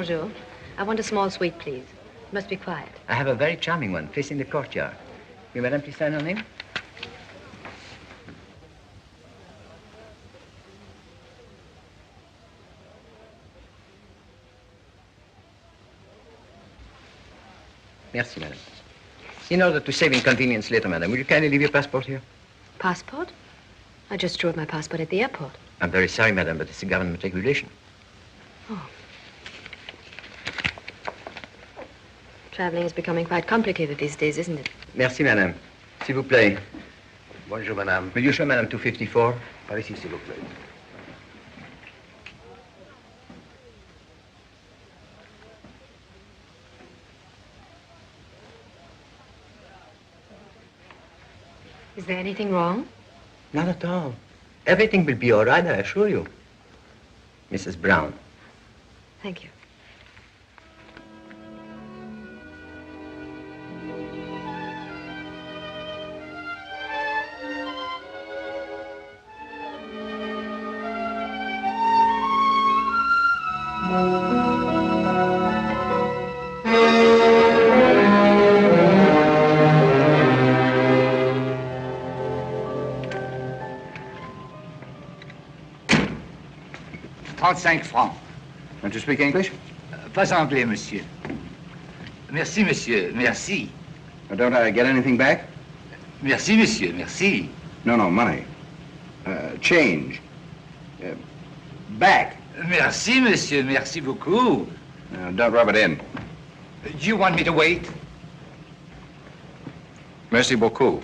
Bonjour. I want a small suite, please. It must be quiet. I have a very charming one, facing the courtyard. Will Madame please sign her name? Merci, Madame. In order to save inconvenience later, Madame, will you kindly leave your passport here? Passport? I just drew up my passport at the airport. I'm very sorry, Madame, but it's a government regulation. Oh. Traveling is becoming quite complicated these days, isn't it? Merci, Madame. S'il vous plaît. Bonjour, Madame. Will you show Madame 254? Par ici, s'il vous plaît. Is there anything wrong? Not at all. Everything will be all right, I assure you. Mrs. Brown. Thank you. Francs. Don't you speak English? Pas anglais, monsieur. Merci, monsieur, merci. Don't I get anything back? Merci, monsieur, merci. No, money. Change. Back. Merci, monsieur, merci beaucoup. Don't rub it in. Do you want me to wait? Merci beaucoup.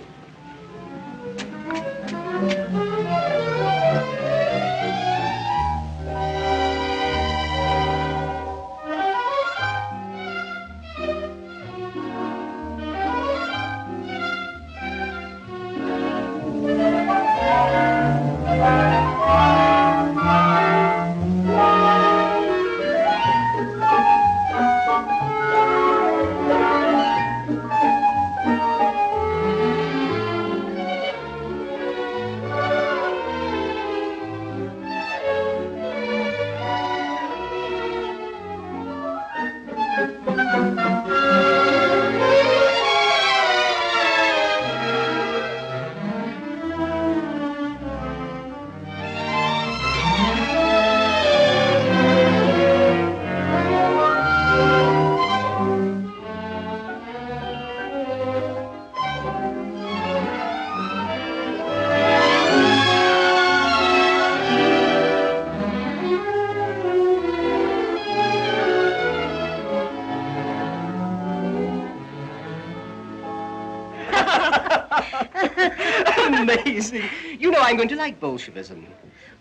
Amazing. You know I'm going to like Bolshevism.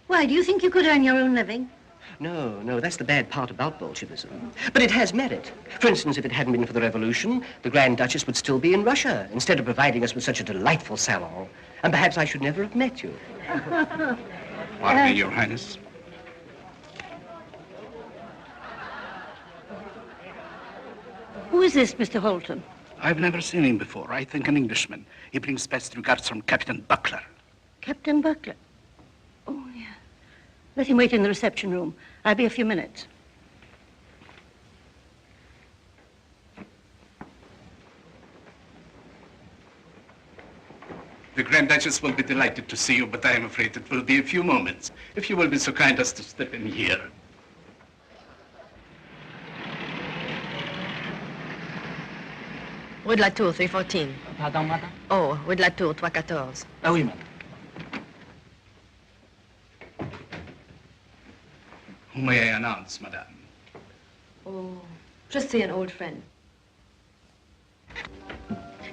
Why, do you think you could earn your own living? No, that's the bad part about Bolshevism. But it has merit. For instance, if it hadn't been for the revolution, the Grand Duchess would still be in Russia, instead of providing us with such a delightful salon. And perhaps I should never have met you. Pardon me, Your Highness. Who is this, Mr. Halton? I've never seen him before. I think an Englishman. He brings best regards from Captain Buckler. Captain Buckler? Oh, yeah. Let him wait in the reception room. I'll be a few minutes. The Grand Duchess will be delighted to see you, but I am afraid it will be a few moments. If you will be so kind as to step in here. Rue de la Tour, 314. Pardon, madame? Oh, Rue de la Tour, 314. Ah oui, madame. Who may I announce, madame? Oh, just see an old friend.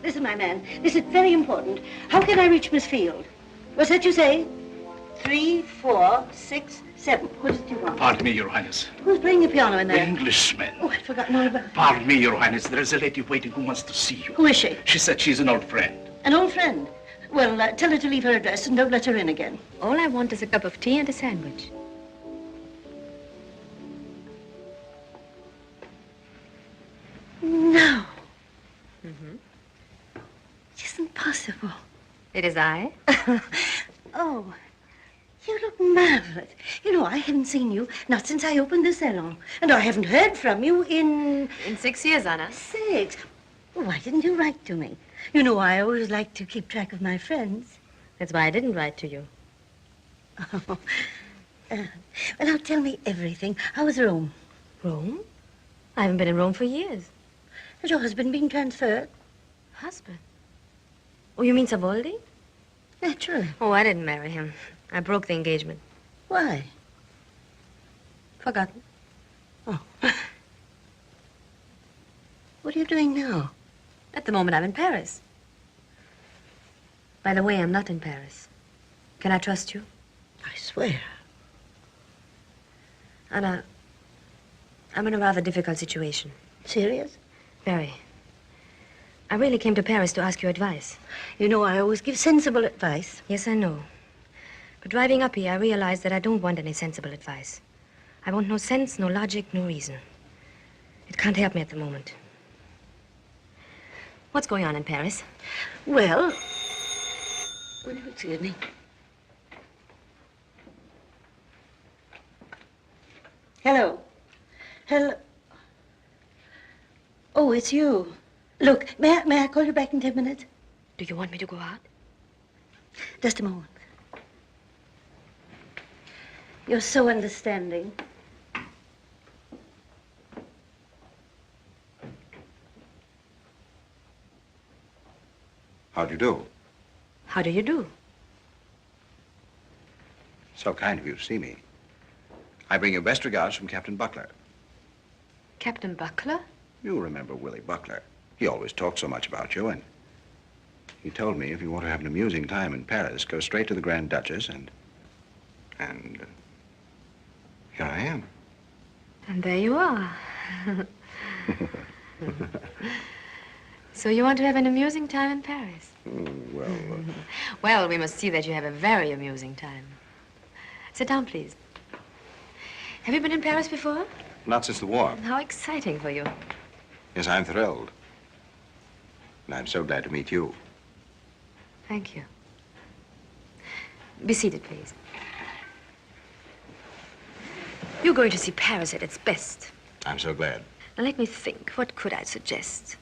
Listen, my man, this is very important. How can I reach Miss Field? What's that you say? 3, 4, 6, 7. What do you want? Pardon me, Your Highness. Who's playing the piano in The there? Englishman. Oh, I'd forgotten all about it. Pardon me, Your Highness. There is a lady waiting who wants to see you. Who is she? She said she's an old friend. An old friend? Well, tell her to leave her address and don't let her in again. All I want is a cup of tea and a sandwich. No. Mm-hmm. It isn't possible. It is I. Oh, You look marvelous. You know, I haven't seen you, not since I opened the salon. And I haven't heard from you in... In 6 years, Anna. 6. Well, why didn't you write to me? You know, I always like to keep track of my friends. That's why I didn't write to you. Oh. Well, now tell me everything. How was Rome? Rome? I haven't been in Rome for years. Has your husband been transferred? Husband? Oh, you mean Savoldi? Naturally. Oh, I didn't marry him. I broke the engagement. Why? Forgotten. Oh. What are you doing now? At the moment, I'm in Paris. By the way, I'm not in Paris. Can I trust you? I swear. Anna, I'm in a rather difficult situation. Serious? Very. I really came to Paris to ask your advice. You know, I always give sensible advice. Yes, I know. But driving up here, I realized that I don't want any sensible advice. I want no sense, no logic, no reason. It can't help me at the moment. What's going on in Paris? Well... Excuse me. Hello. Hello. Oh, it's you. Look, may I call you back in 10 minutes? Do you want me to go out? Just a moment. You're so understanding. How do you do? How do you do? So kind of you to see me. I bring you best regards from Captain Buckler. Captain Buckler? You remember Willie Buckler. He always talked so much about you, and he told me if you want to have an amusing time in Paris, go straight to the Grand Duchess, and here I am. And there you are. So you want to have an amusing time in Paris? Well, we must see that you have a very amusing time. Sit down, please. Have you been in Paris before? Not since the war. How exciting for you. Yes, I'm thrilled. And I'm so glad to meet you. Thank you. Be seated, please. You're going to see Paris at its best. I'm so glad. Now, let me think. What could I suggest?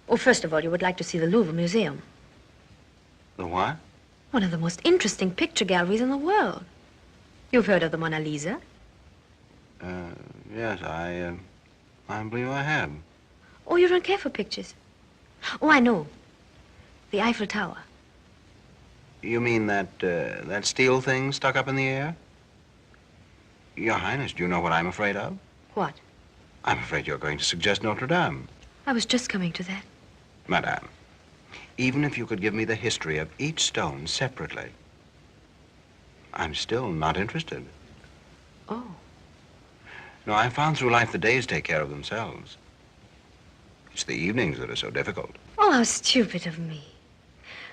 Oh, first of all, you would like to see the Louvre Museum. The what? One of the most interesting picture galleries in the world. You've heard of the Mona Lisa? Yes, I believe I have. Oh, you don't care for pictures? Oh, I know. The Eiffel Tower. You mean that steel thing stuck up in the air? Your Highness, do you know what I'm afraid of? What? I'm afraid you're going to suggest Notre Dame. I was just coming to that. Madame, even if you could give me the history of each stone separately, I'm still not interested. Oh. No, I've found through life the days take care of themselves. It's the evenings that are so difficult. Oh, how stupid of me.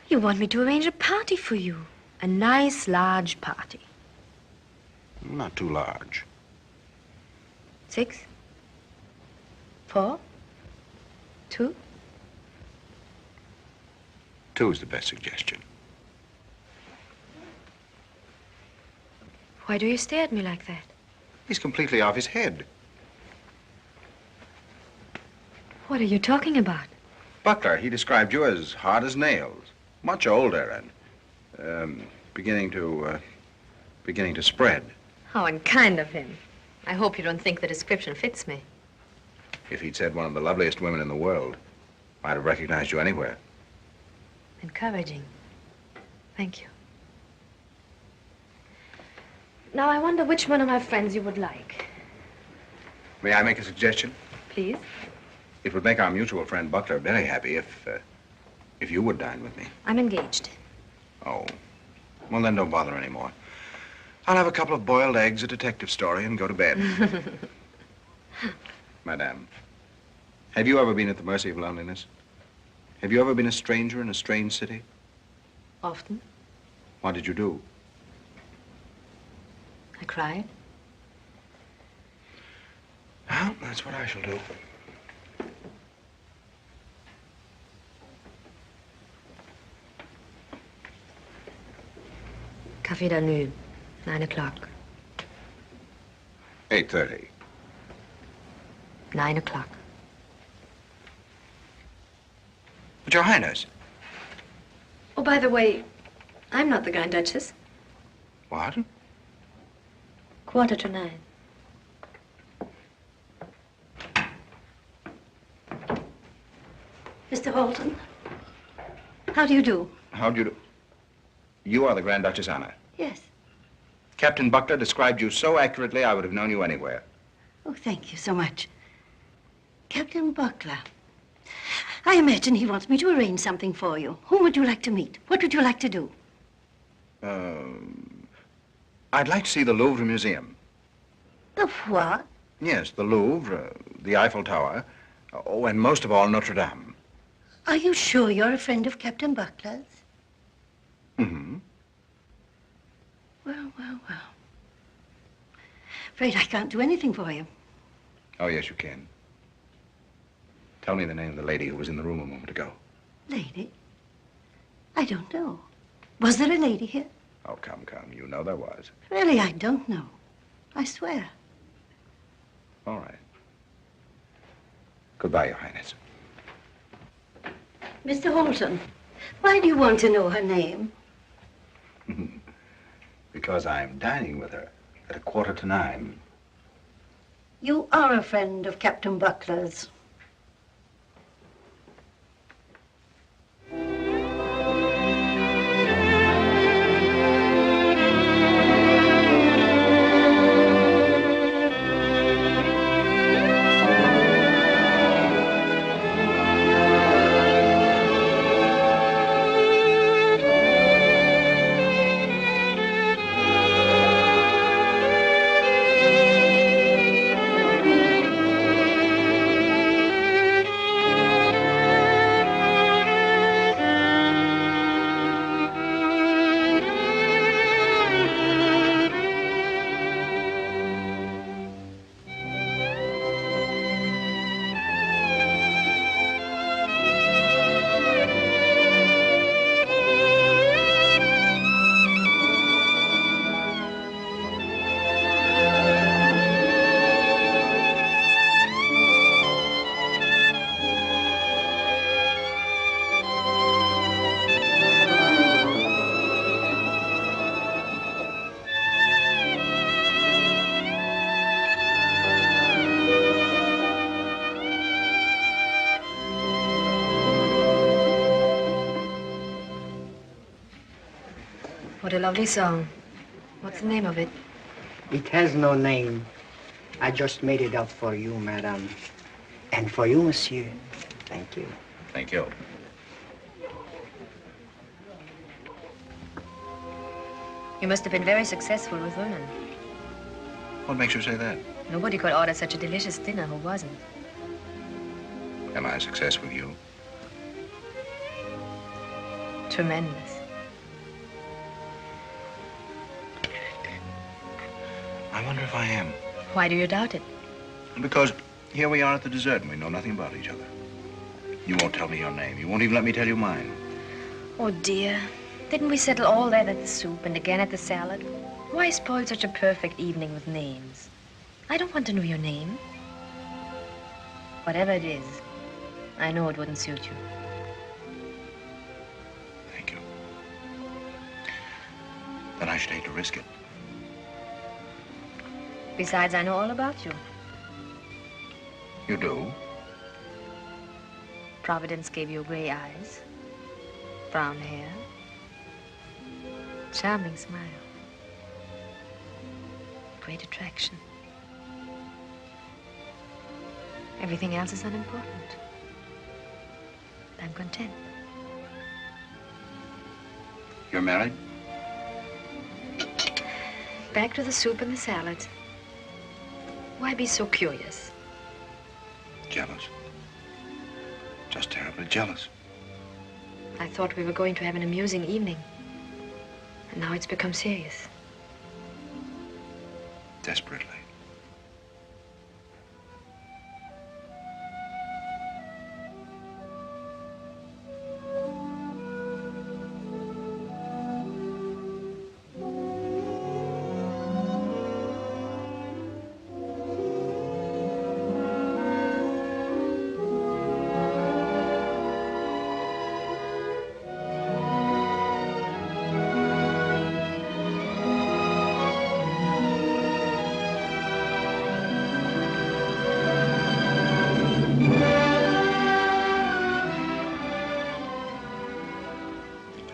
You want me to arrange a party for you. A nice, large party. Not too large. 6? 4? 2? 2 is the best suggestion. Why do you stare at me like that? He's completely off his head. What are you talking about? Buckler, he described you as hard as nails, much older and beginning to spread. How unkind of him. I hope you don't think the description fits me. If he'd said one of the loveliest women in the world, I'd have recognized you anywhere. Encouraging. Thank you. Now, I wonder which one of my friends you would like. May I make a suggestion? Please? It would make our mutual friend Buckler very happy if you would dine with me. I'm engaged. Oh. Well, then don't bother anymore. I'll have a couple of boiled eggs, a detective story, and go to bed. Madame, have you ever been at the mercy of loneliness? Have you ever been a stranger in a strange city? Often. What did you do? I cried. Well, that's what I shall do. Café de Nuit, 9 o'clock. 8:30. 9 o'clock. But, Your Highness. Oh, by the way, I'm not the Grand Duchess. What? 9:15. Mr. Halton, how do you do? How do you do? You are the Grand Duchess Anna. Yes. Captain Buckler described you so accurately, I would have known you anywhere. Oh, thank you so much. Captain Buckler. I imagine he wants me to arrange something for you. Whom would you like to meet? What would you like to do? I'd like to see the Louvre Museum. The what? Yes, the Louvre, the Eiffel Tower, oh, and most of all, Notre Dame. Are you sure you're a friend of Captain Buckler's? Mm-hmm. Well, well, well. Afraid I can't do anything for you. Oh, yes, you can. Tell me the name of the lady who was in the room a moment ago. Lady? I don't know. Was there a lady here? Oh, come, come. You know there was. Really, I don't know. I swear. All right. Goodbye, Your Highness. Mr. Halton, why do you want to know her name? Because I'm dining with her at 9:15. You are a friend of Captain Buckler's. What a lovely song. What's the name of it? It has no name. I just made it up for you, madame. And for you, monsieur. Thank you. Thank you. You must have been very successful with women. What makes you say that? Nobody could order such a delicious dinner who wasn't. Am I a success with you? Tremendous. I wonder if I am. Why do you doubt it? Because here we are at the dessert and we know nothing about each other. You won't tell me your name. You won't even let me tell you mine. Oh, dear. Didn't we settle all that at the soup and again at the salad? Why spoil such a perfect evening with names? I don't want to know your name. Whatever it is, I know it wouldn't suit you. Thank you. Then I should hate to risk it. Besides, I know all about you. You do? Providence gave you gray eyes, brown hair, charming smile, great attraction. Everything else is unimportant. I'm content. You're married? Back to the soup and the salad. Why be so curious? Jealous. Just terribly jealous. I thought we were going to have an amusing evening. And now it's become serious. Desperately.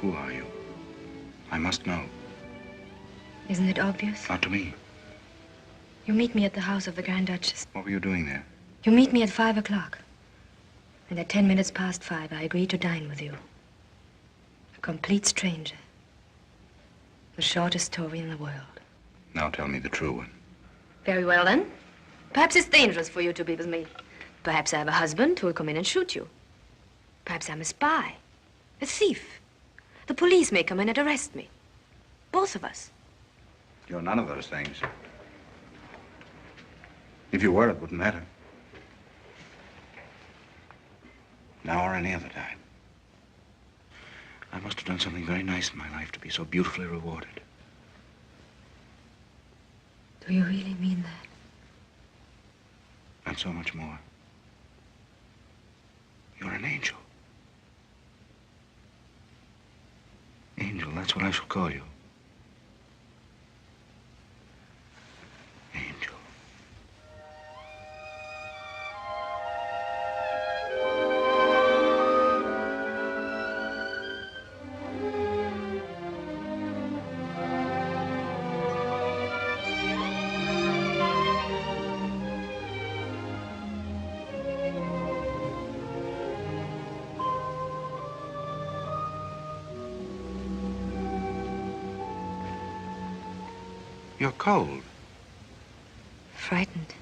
Who are you? I must know. Isn't it obvious? Not to me. You meet me at the house of the Grand Duchess. What were you doing there? You meet me at 5 o'clock. And at 10 minutes past 5, I agree to dine with you. A complete stranger. The shortest story in the world. Now tell me the true one. Very well, then. Perhaps it's dangerous for you to be with me. Perhaps I have a husband who will come in and shoot you. Perhaps I'm a spy, a thief. The police may come in and arrest me. Both of us. You're none of those things. If you were, it wouldn't matter. Now or any other time. I must have done something very nice in my life to be so beautifully rewarded. Do you really mean that? And so much more. You're an angel. Angel, that's what I shall call you. Angel. You're cold. Frightened.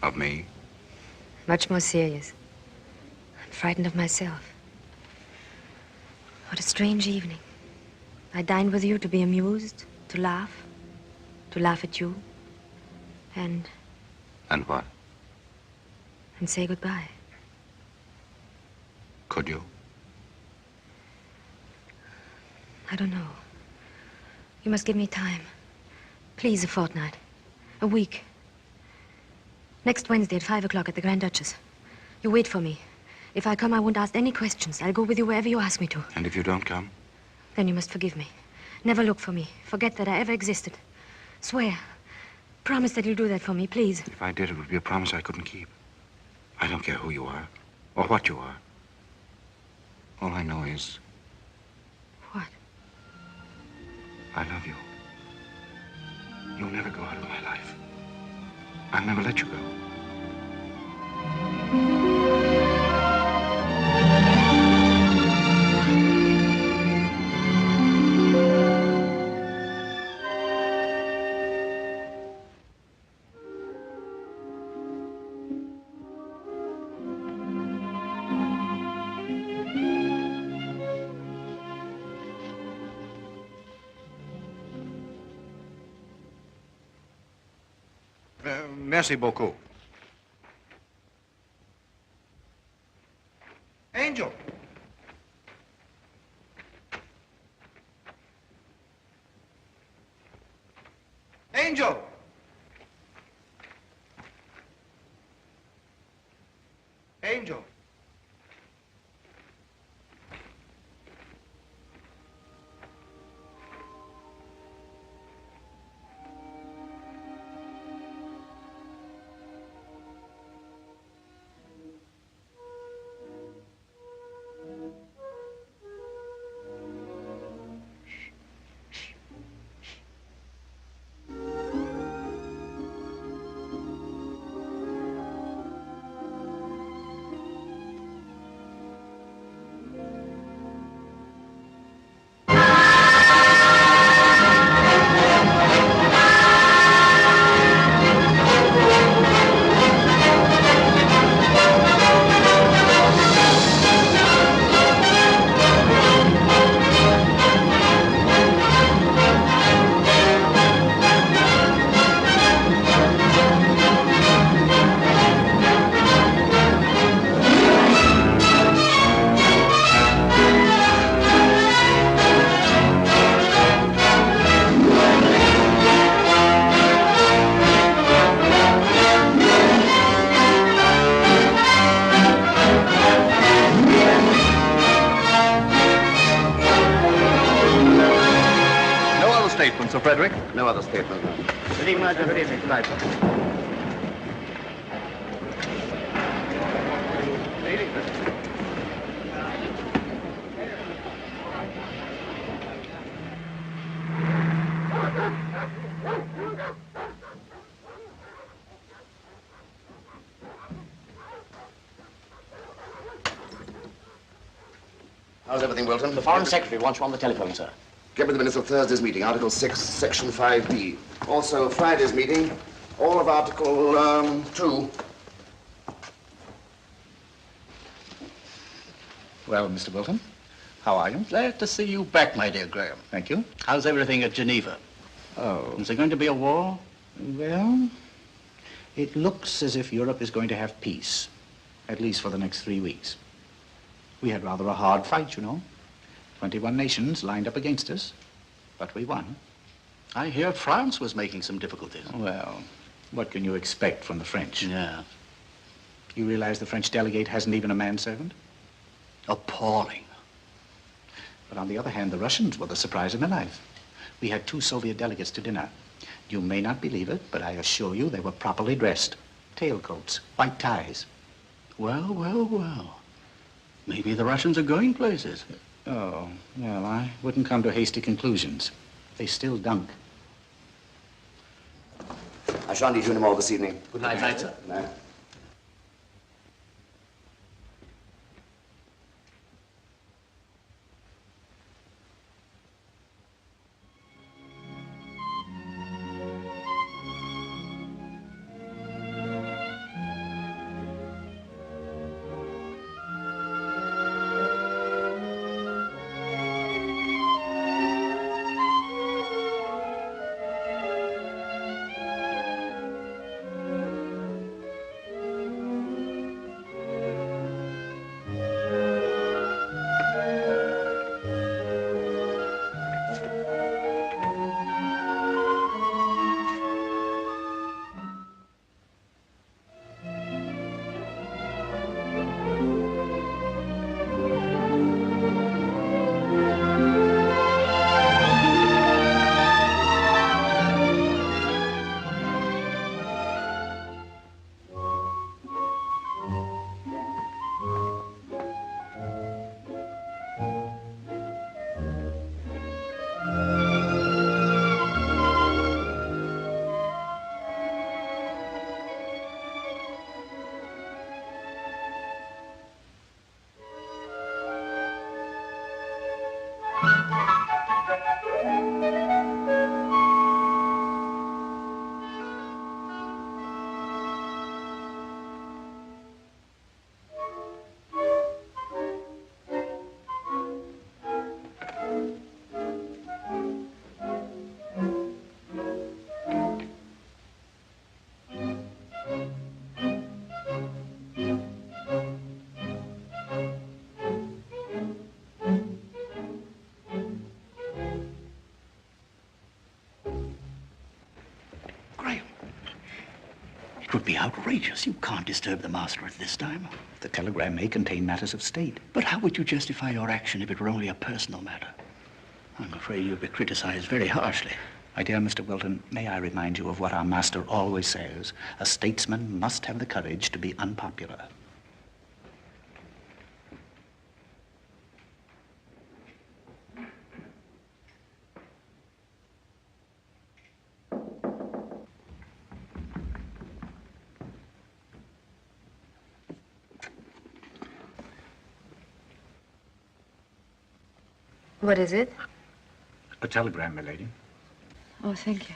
Of me? Much more serious. I'm frightened of myself. What a strange evening. I dined with you to be amused, to laugh at you, and And what? say goodbye. Could you? I don't know. You must give me time. Please, a fortnight. A week. Next Wednesday at 5 o'clock at the Grand Duchess. You wait for me. If I come, I won't ask any questions. I'll go with you wherever you ask me to. And if you don't come? Then you must forgive me. Never look for me. Forget that I ever existed. Swear. Promise that you'll do that for me, please. If I did, it would be a promise I couldn't keep. I don't care who you are, or what you are. All I know is... What? I love you. You'll never go out of my life. I'll never let you go. Merci beaucoup. Angel. Angel. Angel. Sir Frederick? No other statement. How's everything, Wilton? The Foreign Secretary wants you on the telephone, sir. Get me the minutes of Thursday's meeting, Article 6, Section 5B. Also, Friday's meeting, all of Article 2. Well, Mr. Wilton, how are you? Glad to see you back, my dear Graham. Thank you. How's everything at Geneva? Oh. Is there going to be a war? Well, it looks as if Europe is going to have peace, at least for the next 3 weeks. We had rather a hard fight, you know. 21 nations lined up against us, but we won. I hear France was making some difficulties. Well, what can you expect from the French? Yeah. You realize the French delegate hasn't even a manservant? Appalling. But on the other hand, the Russians were the surprise of my life. We had 2 Soviet delegates to dinner. You may not believe it, but I assure you they were properly dressed. Tailcoats, white ties. Well, well, well. Maybe the Russians are going places. Oh, well, I wouldn't come to hasty conclusions. They still dunk. I shan't need you anymore this evening. Good night, sir. Good night. It would be outrageous. You can't disturb the master at this time. The telegram may contain matters of state. But how would you justify your action if it were only a personal matter? I'm afraid you'll be criticized very harshly. My dear Mr. Wilton, may I remind you of what our master always says? A statesman must have the courage to be unpopular. What is it? A telegram, my lady. Oh, thank you.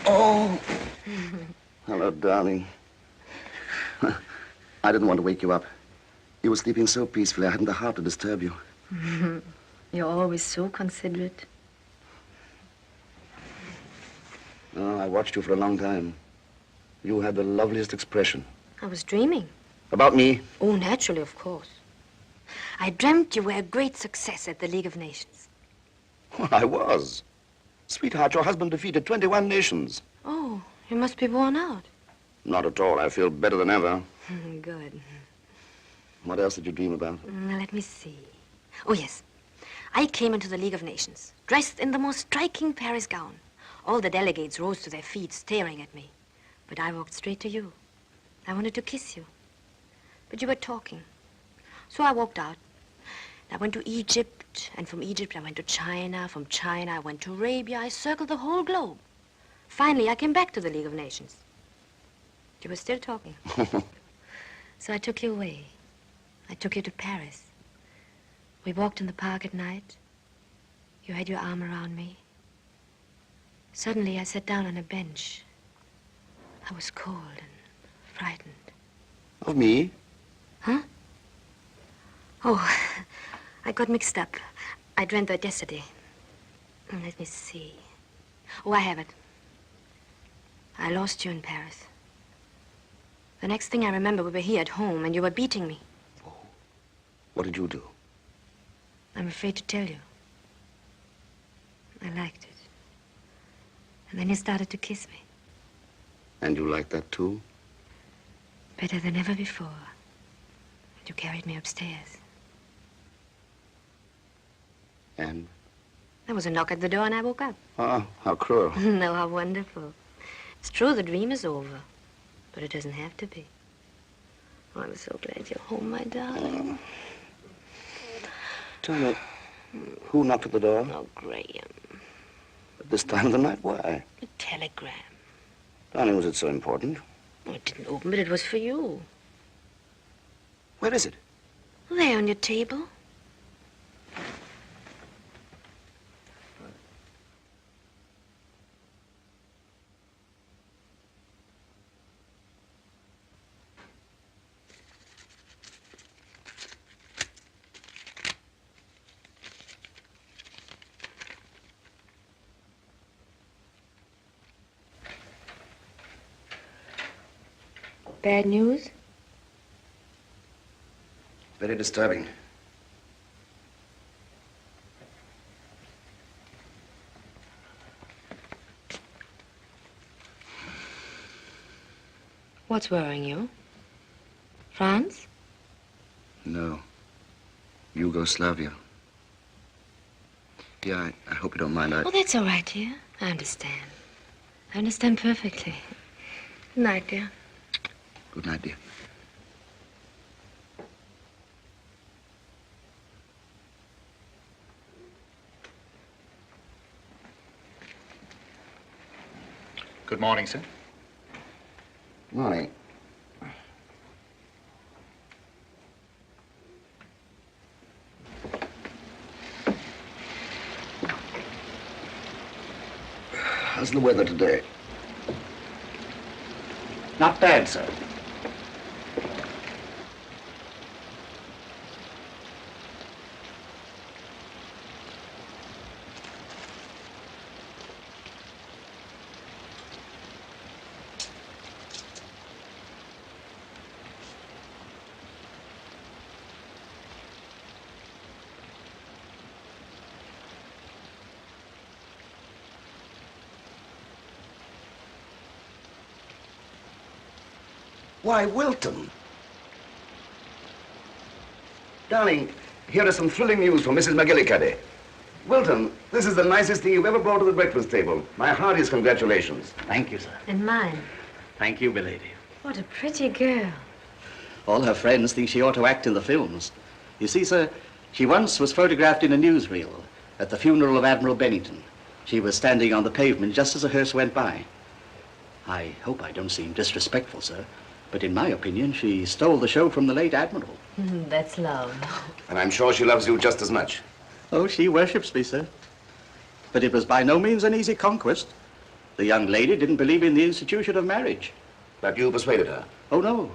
Oh! Hello, darling. I didn't want to wake you up. You were sleeping so peacefully, I hadn't the heart to disturb you. You're always so considerate. Oh, I watched you for a long time. You had the loveliest expression. I was dreaming. About me? Oh, naturally, of course. I dreamt you were a great success at the League of Nations. Well, I was. Sweetheart, your husband defeated 21 nations. Oh, you must be worn out. Not at all. I feel better than ever. Good. What else did you dream about? Now, let me see. Oh, yes. I came into the League of Nations, dressed in the most striking Paris gown. All the delegates rose to their feet, staring at me. But I walked straight to you. I wanted to kiss you. But you were talking. So I walked out. I went to Egypt, and from Egypt I went to China. From China I went to Arabia. I circled the whole globe. Finally, I came back to the League of Nations. You were still talking. So I took you away. I took you to Paris. We walked in the park at night. You had your arm around me. Suddenly, I sat down on a bench. I was cold and frightened. Of me? Huh? Oh, I got mixed up. I dreamt that yesterday. Let me see. Oh, I have it. I lost you in Paris. The next thing I remember, we were here at home, and you were beating me. Oh. What did you do? I'm afraid to tell you. I liked it. And then you started to kiss me. And you liked that, too? Better than ever before. And you carried me upstairs. And? There was a knock at the door, and I woke up. Ah, how cruel. No, how wonderful. It's true, the dream is over. But it doesn't have to be. Oh, I'm so glad you're home, my darling. Tell me, who knocked at the door? Oh, Graham. At this time of the night? Why? A telegram. Darling, was it so important? Oh, it didn't open, but it was for you. Where is it? There on your table. Bad news? Very disturbing. What's worrying you? France? No. Yugoslavia. Yeah, I hope you don't mind. Oh, that's all right, dear. I understand. I understand perfectly. Good night, dear. Good night, dear. Good morning, sir. Morning. How's the weather today? Not bad, sir. Why, Wilton. Darling, here is some thrilling news from Mrs. McGillicuddy. Wilton, this is the nicest thing you've ever brought to the breakfast table. My heartiest congratulations. Thank you, sir. And mine. Thank you, milady. What a pretty girl. All her friends think she ought to act in the films. You see, sir, she once was photographed in a newsreel at the funeral of Admiral Bennington. She was standing on the pavement just as a hearse went by. I hope I don't seem disrespectful, sir, but in my opinion, she stole the show from the late Admiral. That's love. And I'm sure she loves you just as much. Oh, she worships me, sir. But it was by no means an easy conquest. The young lady didn't believe in the institution of marriage. But you persuaded her? Oh, no.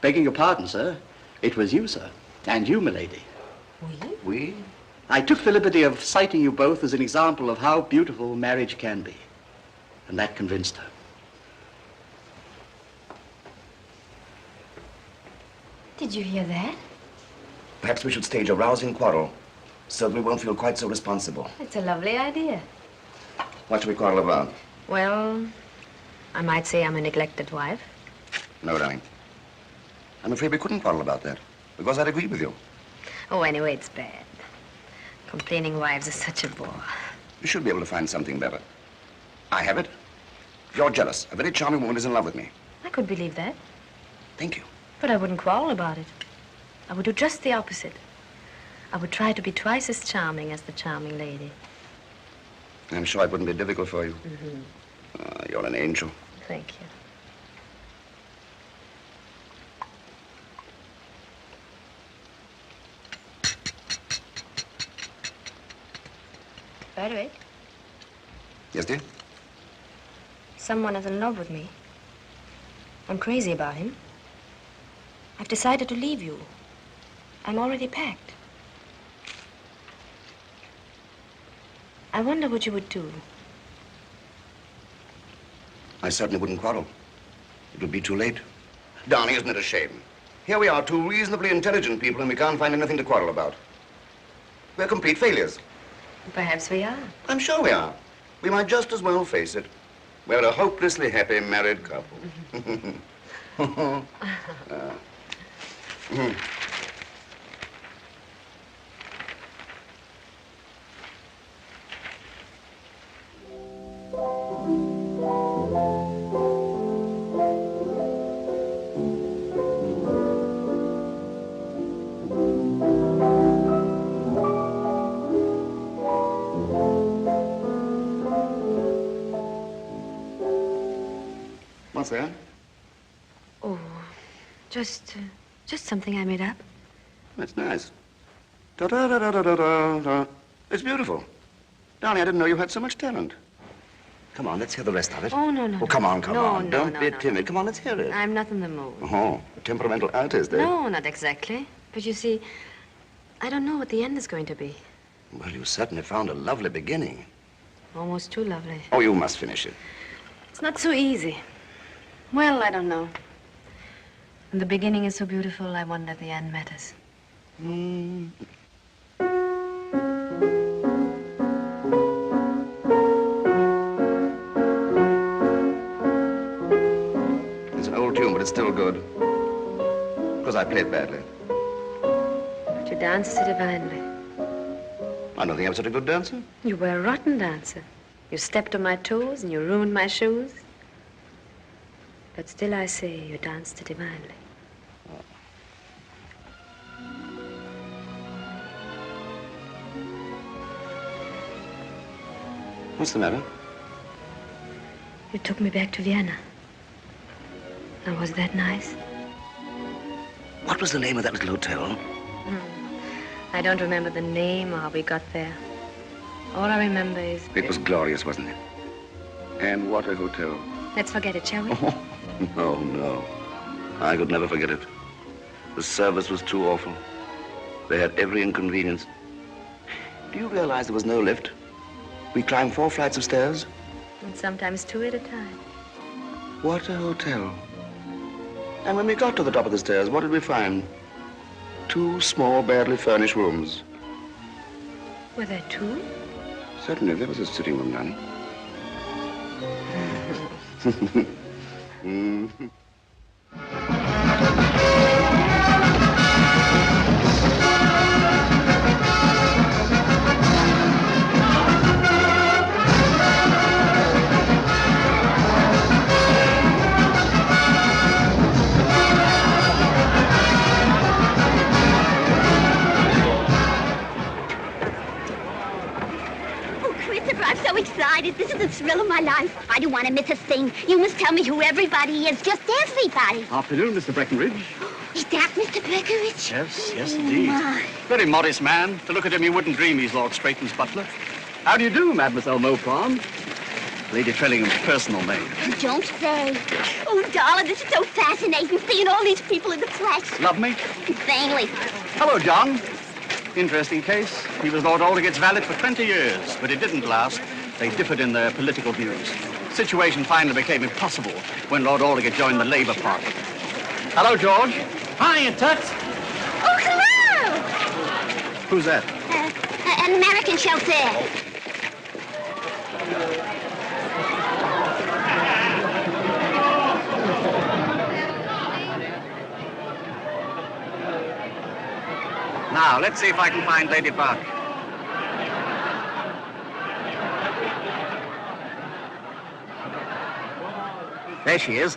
Begging your pardon, sir. It was you, sir. And you, milady. We? I took the liberty of citing you both as an example of how beautiful marriage can be. And that convinced her. Did you hear that? Perhaps we should stage a rousing quarrel, so that we won't feel quite so responsible. It's a lovely idea. What should we quarrel about? Well, I might say I'm a neglected wife. No, darling. I'm afraid we couldn't quarrel about that, because I'd agree with you. Oh, anyway, it's bad. Complaining wives are such a bore. You should be able to find something better. I have it. You're jealous. A very charming woman is in love with me. I could believe that. Thank you. But I wouldn't quarrel about it. I would do just the opposite. I would try to be twice as charming as the charming lady. I'm sure it wouldn't be difficult for you. Mm-hmm. You're an angel. Thank you. Frederick, Yes, dear? someone is in love with me. I'm crazy about him. I've decided to leave you. I'm already packed. I wonder what you would do. I certainly wouldn't quarrel. It would be too late. Darling, isn't it a shame? Here we are, two reasonably intelligent people, and we can't find anything to quarrel about. We're complete failures. Perhaps we are. I'm sure we are. We might just as well face it. We're a hopelessly happy married couple. What's that? Oh, just something I made up. That's nice. Da-da-da-da-da-da-da. It's beautiful. Darling, I didn't know you had so much talent. Come on, let's hear the rest of it. Oh, no, no. Oh, come on, come on. No, Don't no, be no, timid. Come on, let's hear it. I'm not in the mood. Oh, a temperamental artist, eh? No, not exactly. But you see, I don't know what the end is going to be. Well, you certainly found a lovely beginning. Almost too lovely. Oh, you must finish it. It's not so easy. Well, I don't know. When the beginning is so beautiful, I wonder if the end matters. It's an old tune, but it's still good. Because I played badly. But you danced so divinely. I don't think I'm such a good dancer. You were a rotten dancer. You stepped on my toes and you ruined my shoes. But still I say you danced divinely. What's the matter? You took me back to Vienna. Now, was that nice? What was the name of that little hotel? I don't remember the name or how we got there. All I remember is... It was glorious, wasn't it? And what a hotel. Let's forget it, shall we? Oh, no, no. I could never forget it. The service was too awful. They had every inconvenience. Do you realize there was no lift? We climbed 4 flights of stairs. And sometimes 2 at a time. What a hotel. And when we got to the top of the stairs, what did we find? 2 small, badly furnished rooms. Were there 2? Certainly, there was a sitting room, darling. I'm so excited. This is the thrill of my life. I don't want to miss a thing. You must tell me who everybody is. Just everybody. Afternoon, Mr. Breckenridge. Is that Mr. Breckenridge? Yes, indeed. My. Very modest man. To look at him, you wouldn't dream he's Lord Straighton's butler. How do you do, Mademoiselle Maupron? Lady Trellingham's personal maid. Don't say. Oh, darling, this is so fascinating, seeing all these people in the flesh. Love me? Vainly. Hello, John. Interesting case. He was Lord Aldergate's valet for 20 years, but it didn't last. They differed in their political views. The situation finally became impossible when Lord Aldgate joined the Labour Party. Hello, George. Hiya, Toots. Oh, hello! Who's that? An American chauffeur. Now, let's see if I can find Lady Barker. There she is.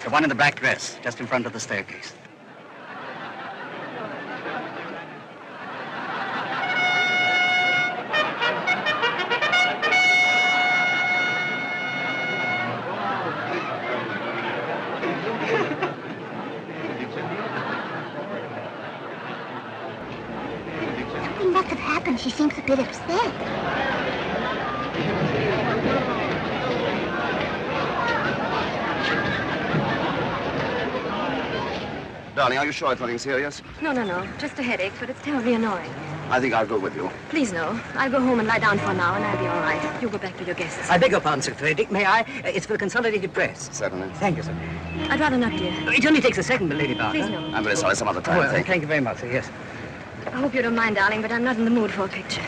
The one in the black dress, just in front of the staircase. Something must have happened. She seems a bit upset. Darling, are you sure it's nothing serious? No. Just a headache, but it's terribly annoying. I think I'll go with you. Please, no. I'll go home and lie down for an hour, and I'll be all right. You go back with your guests. I beg your pardon, Sir Frederick. May I? It's for the Consolidated Press. Certainly. Thank you, sir. I'd rather not, dear. It only takes a second, Lady Barker. Please, no. I'm very sorry. Some other time. Well, thank you very much, sir. Yes. I hope you don't mind, darling, but I'm not in the mood for a picture.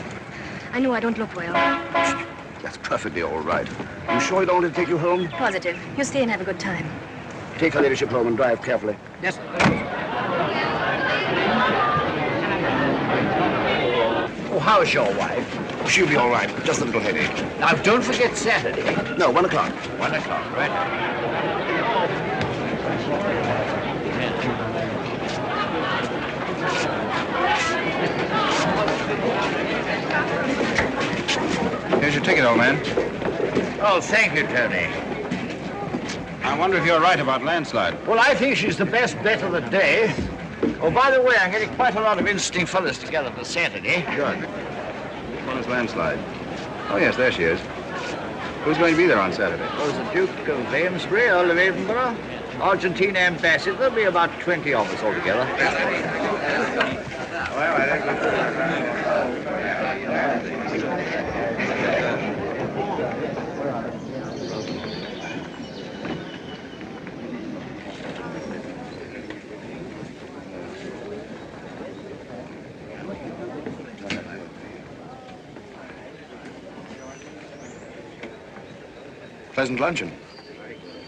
I know I don't look well. That's perfectly all right. You sure you don't want to take you home? Positive. You stay and have a good time. Take her ladyship home and drive carefully. Yes, sir. Oh, how's your wife? She'll be all right. Just a little headache. Now, don't forget Saturday. No, 1 o'clock. 1 o'clock, right? Here's your ticket, old man. Oh, thank you, Tony. I wonder if you're right about landslide. Well, I think she's the best bet of the day. Oh, by the way, I'm getting quite a lot of interesting fellas together for Saturday. Good. What is landslide? Oh, yes, there she is. Who's going to be there on Saturday? There's the Duke of Amesbury, Earl of Edinburgh, Argentine ambassador. There'll be about 20 of us altogether. Well, I think... Pleasant luncheon.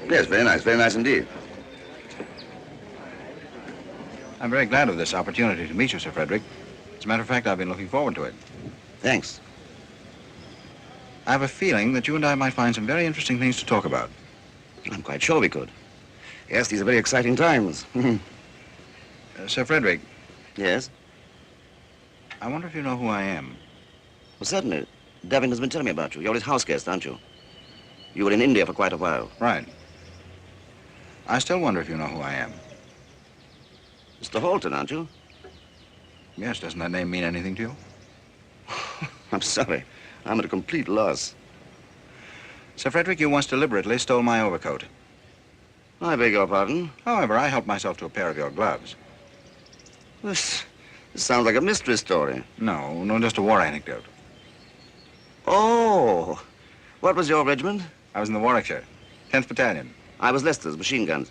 Yes, very nice indeed. I'm very glad of this opportunity to meet you, Sir Frederick. As a matter of fact, I've been looking forward to it. Thanks. I have a feeling that you and I might find some very interesting things to talk about. I'm quite sure we could. Yes, these are very exciting times. Sir Frederick. Yes? I wonder if you know who I am. Well, certainly. Devin has been telling me about you. You're his house guest, aren't you? You were in India for quite a while. Right. I still wonder if you know who I am. Mr. Halton, aren't you? Yes, doesn't that name mean anything to you? I'm sorry. I'm at a complete loss. Sir Frederick, you once deliberately stole my overcoat. I beg your pardon? However, I helped myself to a pair of your gloves. This sounds like a mystery story. No, just a war anecdote. Oh, what was your regiment? I was in the Warwickshire, 10th Battalion. I was Leicester's, machine guns.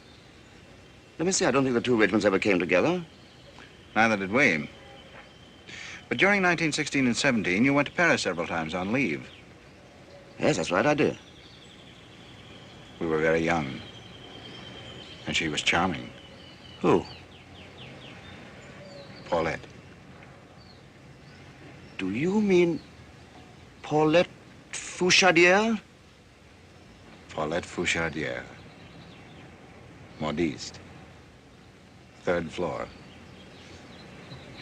Let me see, I don't think the two regiments ever came together. Neither did we. But during 1916 and 17, you went to Paris several times on leave. Yes, that's right, I did. We were very young. And she was charming. Who? Paulette. Do you mean Paulette Fouchadière? Paulette Fouchadière. Modiste. 3rd floor.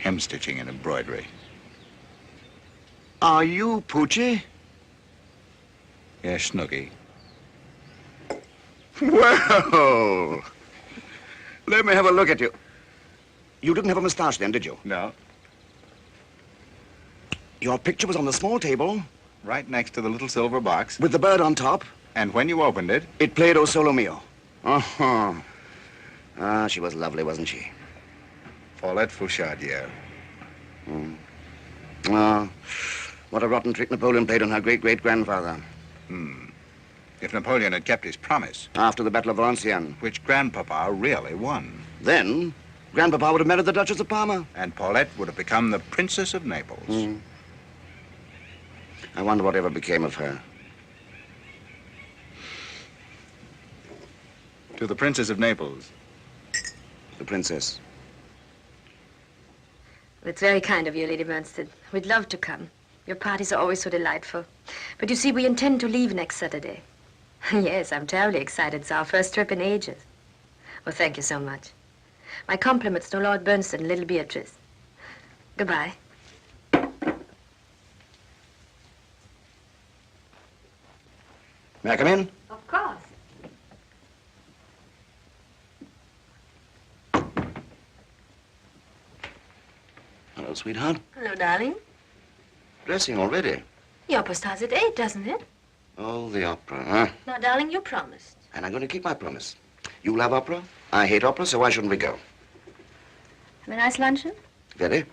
Hem-stitching and embroidery. Are you Poochie? Yes, Snooky. Well, let me have a look at you. You didn't have a moustache then, did you? No. Your picture was on the small table. Right next to the little silver box. With the bird on top. And when you opened it... It played O Solo Mio. Uh-huh. Ah, she was lovely, wasn't she? Paulette Fouchadière. Ah, what a rotten trick Napoleon played on her great-great-grandfather. If Napoleon had kept his promise... After the Battle of Valenciennes. Which Grandpapa really won. Then, Grandpapa would have married the Duchess of Parma. And Paulette would have become the Princess of Naples. I wonder whatever became of her. To the Princess of Naples. The princess. It's very kind of you, Lady Bernstein. We'd love to come. Your parties are always so delightful. But you see, we intend to leave next Saturday. Yes, I'm terribly excited. It's our first trip in ages. Well, thank you so much. My compliments to Lord Bernstein and little Beatrice. Goodbye. May I come in? Of course. Hello, sweetheart. Hello, darling. Dressing already? The opera starts at 8, doesn't it? Oh, the opera, huh? Now, darling, you promised. And I'm going to keep my promise. You love opera. I hate opera, so why shouldn't we go? Have a nice luncheon? Very.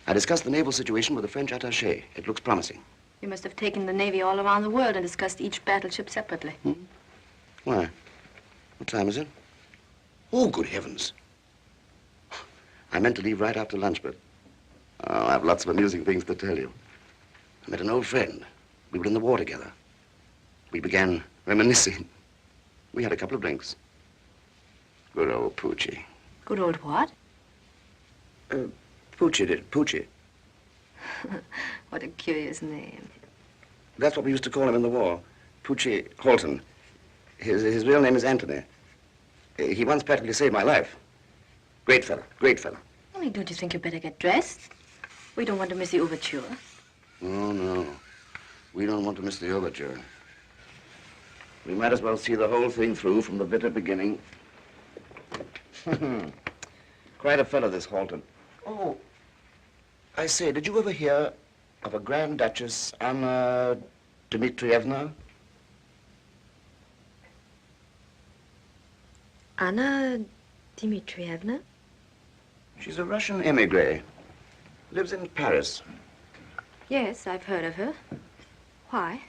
I discussed the naval situation with the French attaché. It looks promising. You must have taken the Navy all around the world and discussed each battleship separately. Why? What time is it? Oh, good heavens. I meant to leave right after lunch, but I have lots of amusing things to tell you. I met an old friend. We were in the war together. We began reminiscing. We had a couple of drinks. Good old Poochie. Good old what? Poochie. What a curious name. That's what we used to call him in the war. Poochie Halton. His real name is Anthony. He once practically saved my life. Great fella, great fella. Only don't you think you better get dressed? We don't want to miss the overture. Oh, no. We don't want to miss the overture. We might as well see the whole thing through from the bitter beginning. Quite a fellow, this Halton. Oh, I say, did you ever hear of a Grand Duchess Anna Dmitrievna? Anna Dmitrievna? She's a Russian emigre. Lives in Paris. Yes, I've heard of her. Why?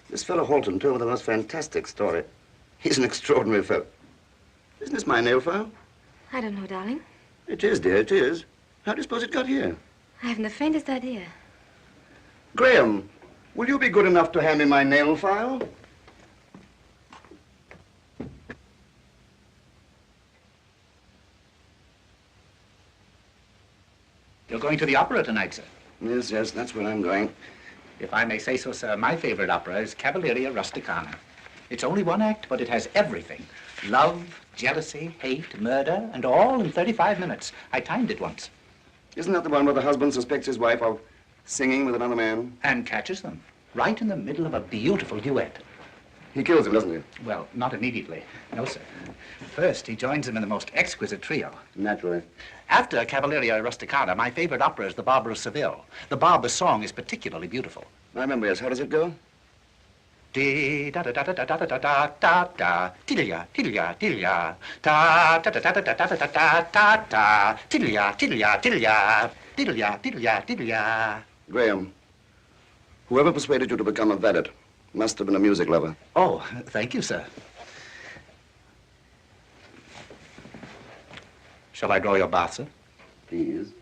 This fellow Halton told me the most fantastic story. He's an extraordinary fellow. Isn't this my nail file? I don't know, darling. It is, dear, it is. How do you suppose it got here? I haven't the faintest idea. Graham, will you be good enough to hand me my nail file? You're going to the opera tonight, sir? Yes, that's where I'm going. If I may say so, sir, my favorite opera is Cavalleria Rusticana. It's only one act, but it has everything. Love, jealousy, hate, murder, and all in 35 minutes. I timed it once. Isn't that the one where the husband suspects his wife of singing with another man? And catches them, right in the middle of a beautiful duet. He kills him, doesn't he? Well, not immediately. No, sir. First, he joins them in the most exquisite trio. Naturally. After Cavalleria Rusticana, my favorite opera is The Barber of Seville. The Barber's song is particularly beautiful. I remember, yes. How does it go? Dee-da-da-da-da-da-da-da-da-da, tilia, tilia, tilia, ta-da-da-da-da-da-da-da-da, tilia, tilia, tilia, tilia, tilia, tilia. Graham, whoever persuaded you to become a valet must have been a music lover. Oh, thank you, sir. Shall I draw your bath, sir? Please.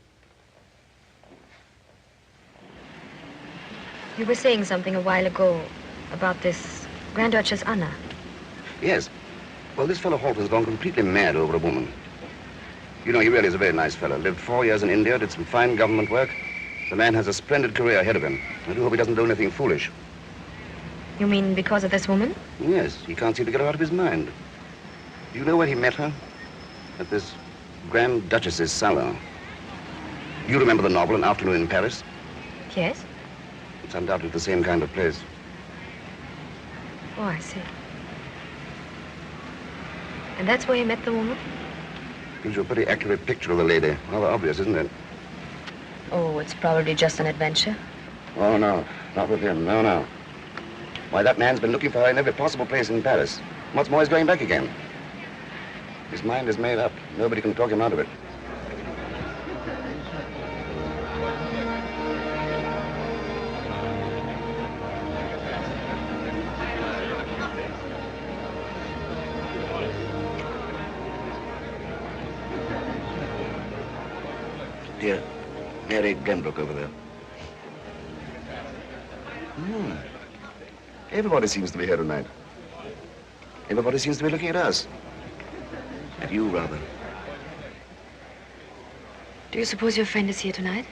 You were saying something a while ago about this Grand Duchess Anna. Yes. Well, this fellow Halton's gone completely mad over a woman. You know, he really is a very nice fellow. Lived 4 years in India, did some fine government work. The man has a splendid career ahead of him. I do hope he doesn't do anything foolish. You mean because of this woman? Yes, he can't seem to get her out of his mind. Do you know where he met her? At this Grand Duchess's salon. You remember the novel, An Afternoon in Paris? Yes. It's undoubtedly the same kind of place. Oh, I see. And that's where you met the woman? Gives you a pretty accurate picture of the lady. Rather obvious, isn't it? Oh, it's probably just an adventure. Oh, no. Not with him. No, no. Why, that man's been looking for her in every possible place in Paris. What's more, he's going back again. His mind is made up. Nobody can talk him out of it. Dear Mary Glenbrook over there. Everybody seems to be here tonight. Everybody seems to be looking at us. At you, rather. Do you suppose your friend is here tonight?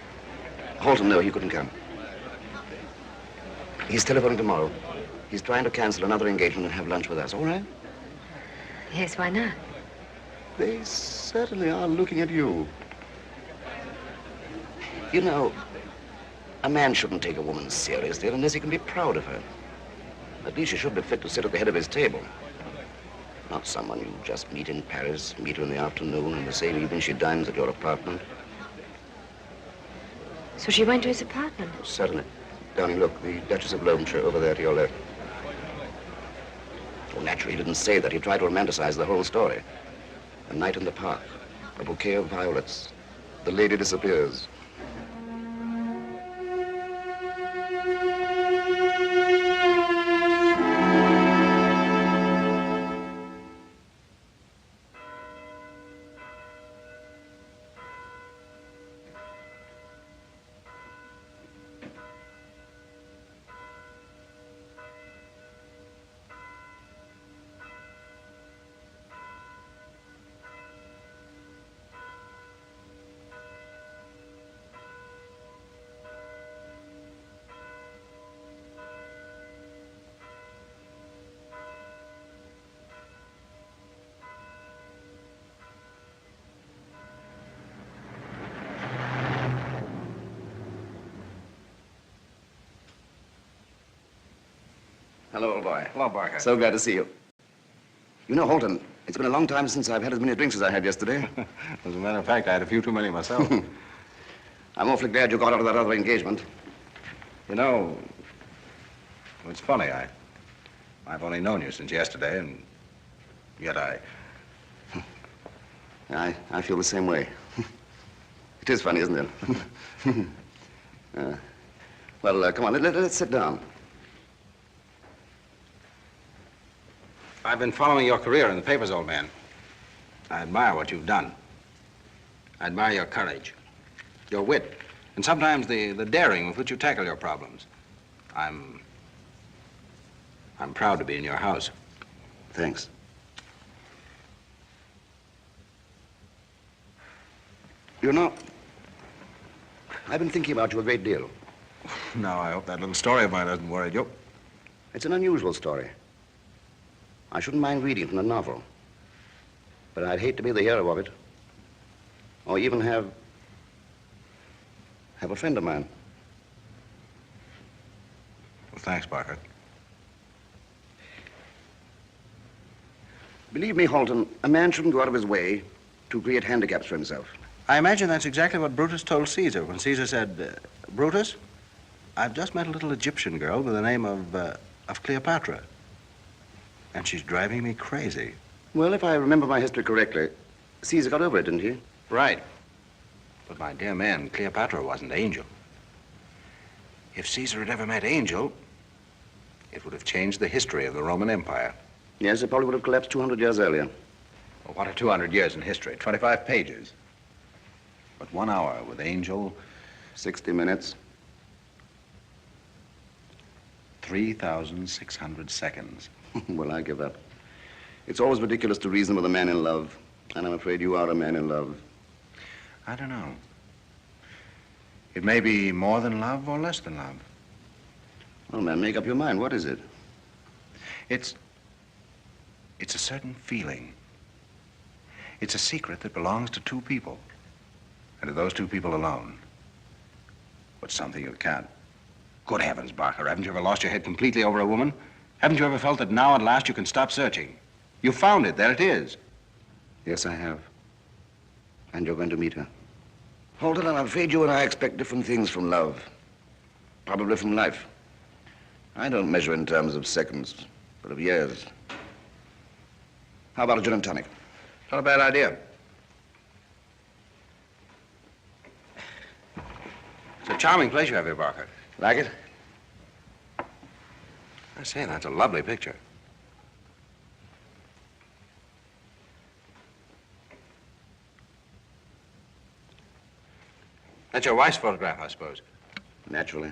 Halton, no, he couldn't come. He's telephoning tomorrow. He's trying to cancel another engagement and have lunch with us, all right? Yes, why not? They certainly are looking at you. You know, a man shouldn't take a woman seriously unless he can be proud of her. At least she should be fit to sit at the head of his table. Not someone you just meet in Paris, meet her in the afternoon, and the same evening she dines at your apartment. So she went to his apartment? Certainly. Darling, look, the Duchess of Lobinshire over there to your left. Well, naturally, he didn't say that. He tried to romanticize the whole story. A night in the park, a bouquet of violets. The lady disappears. Hello, old boy. Hello, Barker. So glad to see you. You know, Halton, it's been a long time since I've had as many drinks as I had yesterday. As a matter of fact, I had a few too many myself. I'm awfully glad you got out of that other engagement. You know, it's funny. I've only known you since yesterday, and yet I feel the same way. It is funny, isn't it? Well, come on, let's sit down. I've been following your career in the papers, old man. I admire what you've done. I admire your courage, your wit, and sometimes the daring with which you tackle your problems. I'm proud to be in your house. Thanks. You know, I've been thinking about you a great deal. Now, I hope that little story of mine hasn't worried you. It's an unusual story. I shouldn't mind reading it in a novel. But I'd hate to be the hero of it. Or even have a friend of mine. Well, thanks, Barker. Believe me, Halton, a man shouldn't go out of his way to create handicaps for himself. I imagine that's exactly what Brutus told Caesar when Caesar said, Brutus, I've just met a little Egyptian girl by the name of Cleopatra. And she's driving me crazy. Well, if I remember my history correctly, Caesar got over it, didn't he? Right. But my dear man, Cleopatra wasn't Angel. If Caesar had ever met Angel, it would have changed the history of the Roman Empire. Yes, it probably would have collapsed 200 years earlier. Well, what are 200 years in history? 25 pages. But 1 hour with Angel... 60 minutes. 3,600 seconds. Well, I give up. It's always ridiculous to reason with a man in love. And I'm afraid you are a man in love. I don't know. It may be more than love or less than love. Well, man, make up your mind. What is it? It's a certain feeling. It's a secret that belongs to two people. And to those two people alone. But something you can't. Good heavens, Barker, haven't you ever lost your head completely over a woman? Haven't you ever felt that now at last you can stop searching? You found it, there it is. Yes, I have. And you're going to meet her. Halton, I'm afraid you and I expect different things from love. Probably from life. I don't measure in terms of seconds, but of years. How about a gin and tonic? Not a bad idea. It's a charming place you have here, Barker. Like it? I say, that's a lovely picture. That's your wife's photograph, I suppose. Naturally.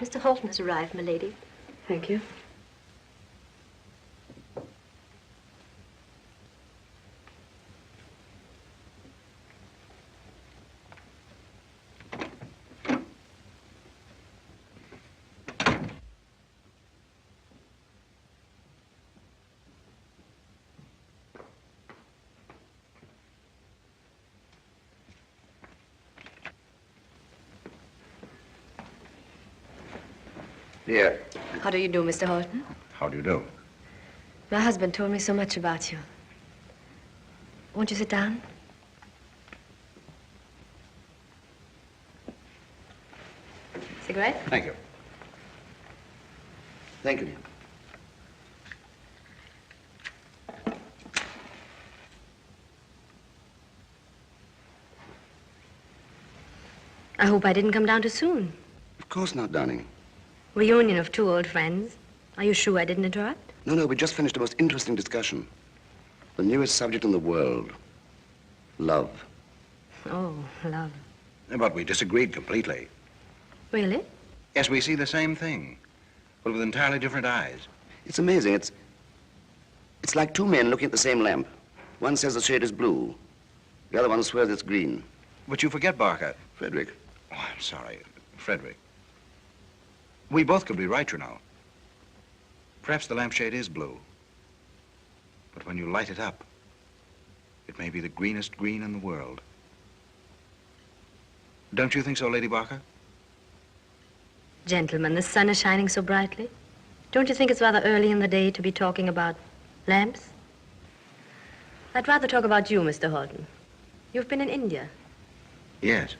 Mr. Halton has arrived, my lady. Thank you. Here. How do you do, Mr. Halton? How do you do? My husband told me so much about you. Won't you sit down? Cigarette? Thank you. Thank you. I hope I didn't come down too soon. Of course not, darling. Reunion of two old friends. Are you sure I didn't interrupt? No, we just finished a most interesting discussion. The newest subject in the world. Love. Oh, love. But we disagreed completely. Really? Yes, we see the same thing, but with entirely different eyes. It's amazing. It's like two men looking at the same lamp. One says the shade is blue. The other one swears it's green. But you forget, Barker. Frederick. Oh, I'm sorry. Frederick. We both could be right, you know. Perhaps the lampshade is blue. But when you light it up, it may be the greenest green in the world. Don't you think so, Lady Barker? Gentlemen, the sun is shining so brightly. Don't you think it's rather early in the day to be talking about lamps? I'd rather talk about you, Mr. Halton. You've been in India. Yes.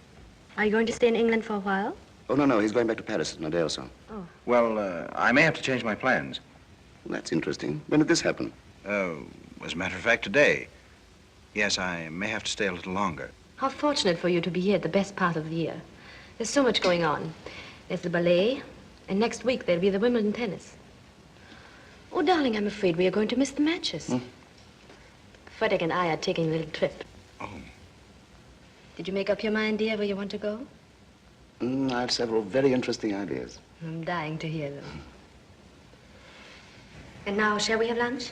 Are you going to stay in England for a while? Oh, no, he's going back to Paris in a day or so. Oh. Well, I may have to change my plans. Well, that's interesting. When did this happen? As a matter of fact, today. Yes, I may have to stay a little longer. How fortunate for you to be here at the best part of the year. There's so much going on. There's the ballet, and next week there'll be the Wimbledon tennis. Oh, darling, I'm afraid we are going to miss the matches. Frederick and I are taking a little trip. Oh. Did you make up your mind, dear, where you want to go? I have several very interesting ideas. I'm dying to hear them. And now, shall we have lunch?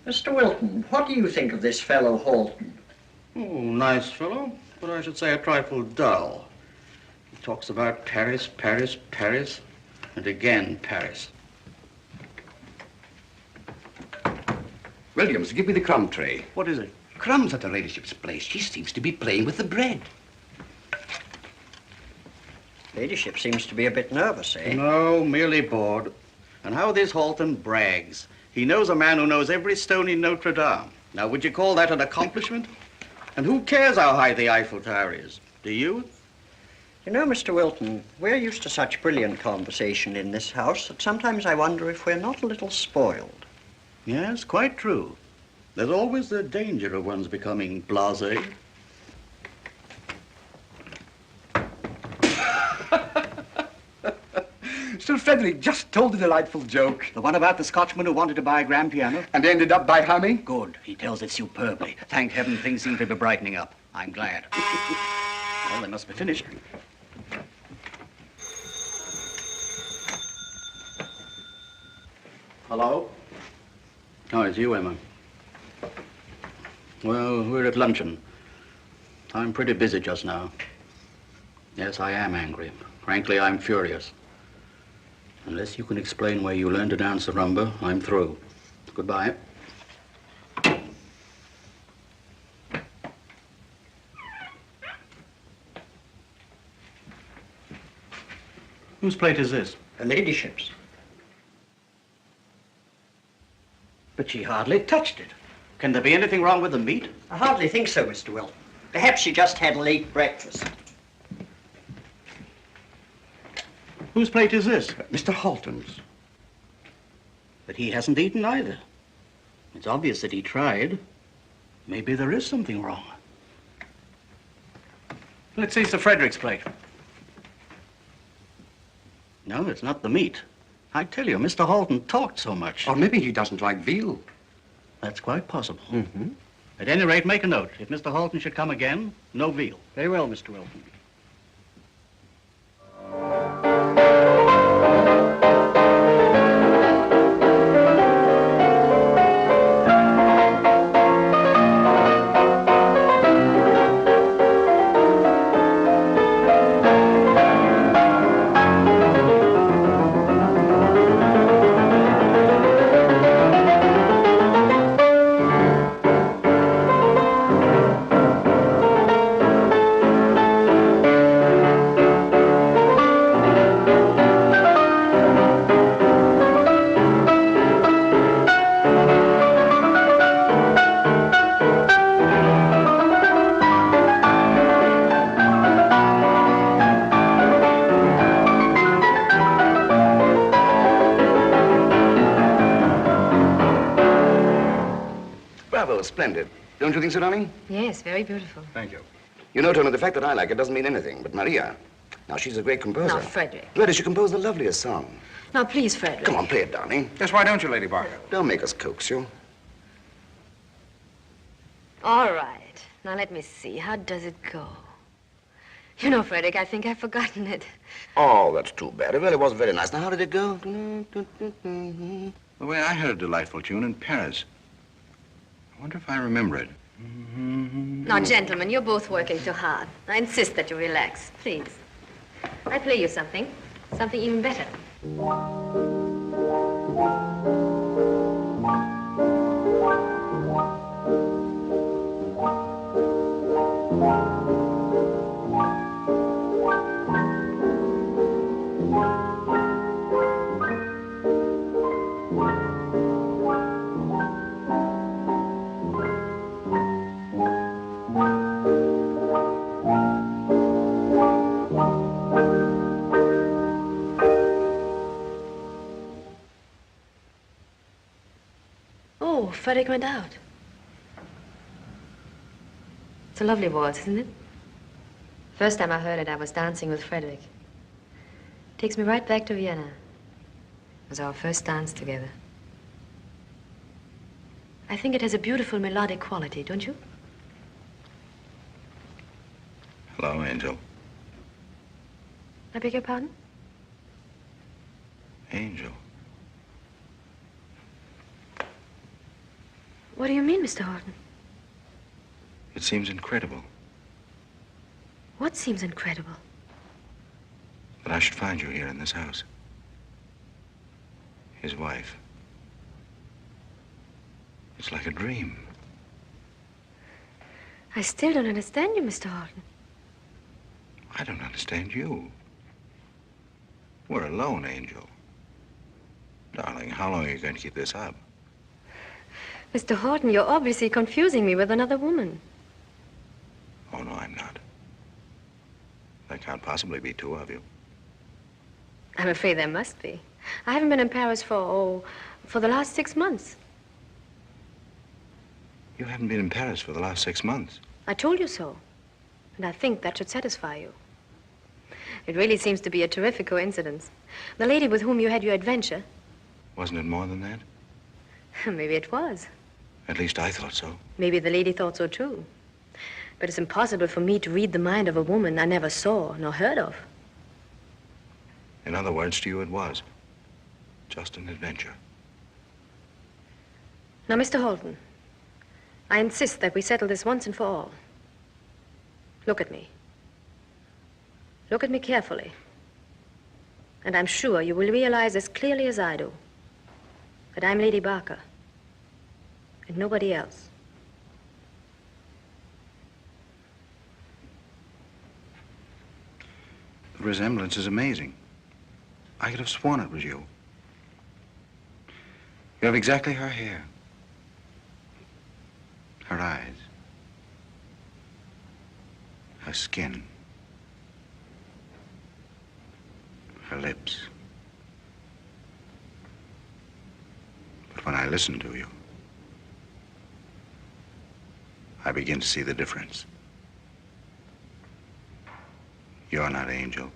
Mr. Wilton, what do you think of this fellow Halton? Oh, nice fellow, but I should say a trifle dull. He talks about Paris, Paris, Paris, and again Paris. Williams, give me the crumb tray. What is it? Crumbs at her ladyship's place. She seems to be playing with the bread. Ladyship seems to be a bit nervous, eh? No, merely bored. And how this Halton brags. He knows a man who knows every stone in Notre Dame. Now, would you call that an accomplishment? And who cares how high the Eiffel Tower is? Do you? You know, Mr. Wilton, we're used to such brilliant conversation in this house that sometimes I wonder if we're not a little spoiled. Yes, quite true. There's always the danger of one's becoming blasé. Sir Frederick just told a delightful joke. The one about the Scotchman who wanted to buy a grand piano? And ended up by humming? Good. He tells it superbly. Thank heaven things seem to be brightening up. I'm glad. Well, they must be finished. Hello? Oh, it's you, Emma. Well, we're at luncheon. I'm pretty busy just now. Yes, I am angry. Frankly, I'm furious. Unless you can explain where you learned to dance the rumba, I'm through. Goodbye. Whose plate is this? Her ladyship's. But she hardly touched it. Can there be anything wrong with the meat? I hardly think so, Mr. Wilton. Perhaps she just had a late breakfast. Whose plate is this? Mr. Halton's. But he hasn't eaten either. It's obvious that he tried. Maybe there is something wrong. Let's see Sir Frederick's plate. No, it's not the meat. I tell you, Mr. Halton talked so much. Or maybe he doesn't like veal. That's quite possible. Mm-hmm. At any rate, make a note. If Mr. Halton should come again, no veal. Very well, Mr. Wilton. Splendid. Don't you think so, darling? Yes, very beautiful. Thank you. You know, Tony, the fact that I like it doesn't mean anything. But Maria, now she's a great composer. Now, Frederick. Really, she composed the loveliest song. Now, please, Frederick. Come on, play it, darling. Yes, why don't you, Lady Barker? Don't make us coax you. All right. Now, let me see. How does it go? You know, Frederick, I think I've forgotten it. Oh, that's too bad. It really was very nice. Now, how did it go? The way I heard a delightful tune in Paris. I wonder if I remember it. Now, gentlemen, you're both working too hard. I insist that you relax, please. I'll play you something even better. Frederick went out. It's a lovely waltz, isn't it? First time I heard it, I was dancing with Frederick. Takes me right back to Vienna. It was our first dance together. I think it has a beautiful melodic quality, don't you? Hello, Angel. I beg your pardon? Angel. What do you mean, Mr. Halton? It seems incredible What seems incredible? that I should find you here in this house. His wife. It's like a dream. I still don't understand you, Mr. Halton. I don't understand you. We're alone, Angel. Darling, how long are you going to keep this up? Mr. Halton, you're obviously confusing me with another woman. Oh, no, I'm not. There can't possibly be two of you. I'm afraid there must be. I haven't been in Paris for the last 6 months. You haven't been in Paris for the last 6 months. I told you so. And I think that should satisfy you. It really seems to be a terrific coincidence. The lady with whom you had your adventure. Wasn't it more than that? Maybe it was. At least I thought so. Maybe the lady thought so too. But it's impossible for me to read the mind of a woman I never saw nor heard of. In other words, to you it was. Just an adventure. Now, Mr. Halton, I insist that we settle this once and for all. Look at me. Look at me carefully. And I'm sure you will realize as clearly as I do that I'm Lady Barker and nobody else. The resemblance is amazing. I could have sworn it was you. You have exactly her hair, her eyes, her skin, her lips. But when I listen to you, I begin to see the difference. You're not Angel.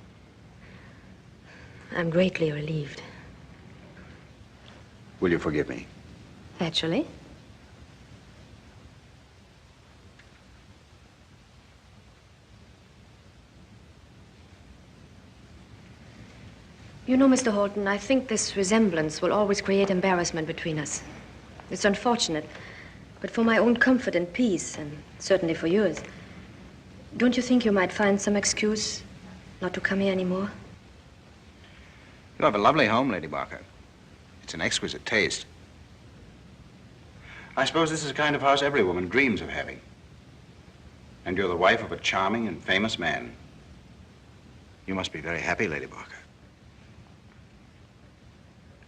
I'm greatly relieved. Will you forgive me? Naturally. You know, Mr. Halton, I think this resemblance will always create embarrassment between us. It's unfortunate, but for my own comfort and peace, and certainly for yours, don't you think you might find some excuse not to come here anymore? You have a lovely home, Lady Barker. It's an exquisite taste. I suppose this is the kind of house every woman dreams of having. And you're the wife of a charming and famous man. You must be very happy, Lady Barker.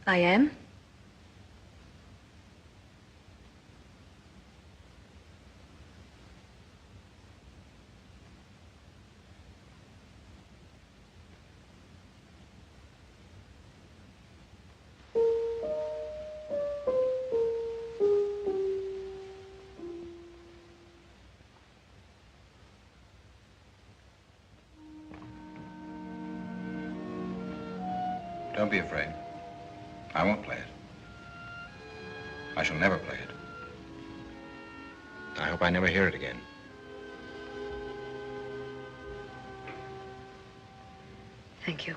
I am. Don't be afraid. I won't play it. I shall never play it. I hope I never hear it again. Thank you.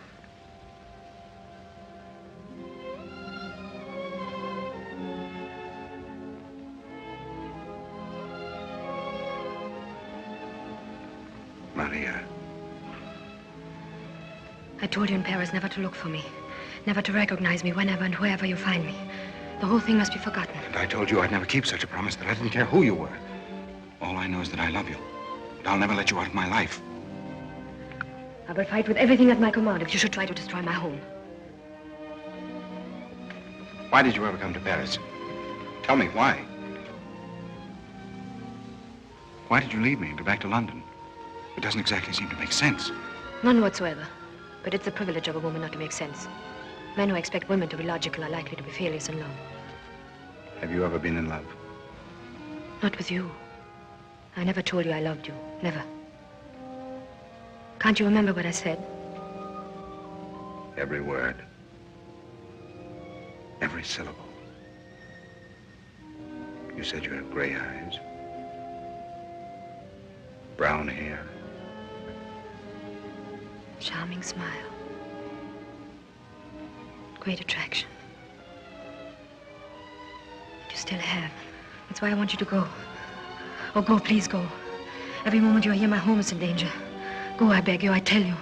Maria. I told you in Paris never to look for me, never to recognize me whenever and wherever you find me. The whole thing must be forgotten. And I told you I'd never keep such a promise, that I didn't care who you were. All I know is that I love you. And I'll never let you out of my life. I will fight with everything at my command if you should try to destroy my home. Why did you ever come to Paris? Tell me, why? Why did you leave me and go back to London? It doesn't exactly seem to make sense. None whatsoever. But it's the privilege of a woman not to make sense. Men who expect women to be logical are likely to be failures in love. Have you ever been in love? Not with you. I never told you I loved you. Never. Can't you remember what I said? Every word. Every syllable. You said you had gray eyes. Brown hair. Charming smile. Great attraction. You still have. That's why I want you to go. Oh, go, please go. Every moment you're here, my home is in danger. Go, I beg you, I tell you.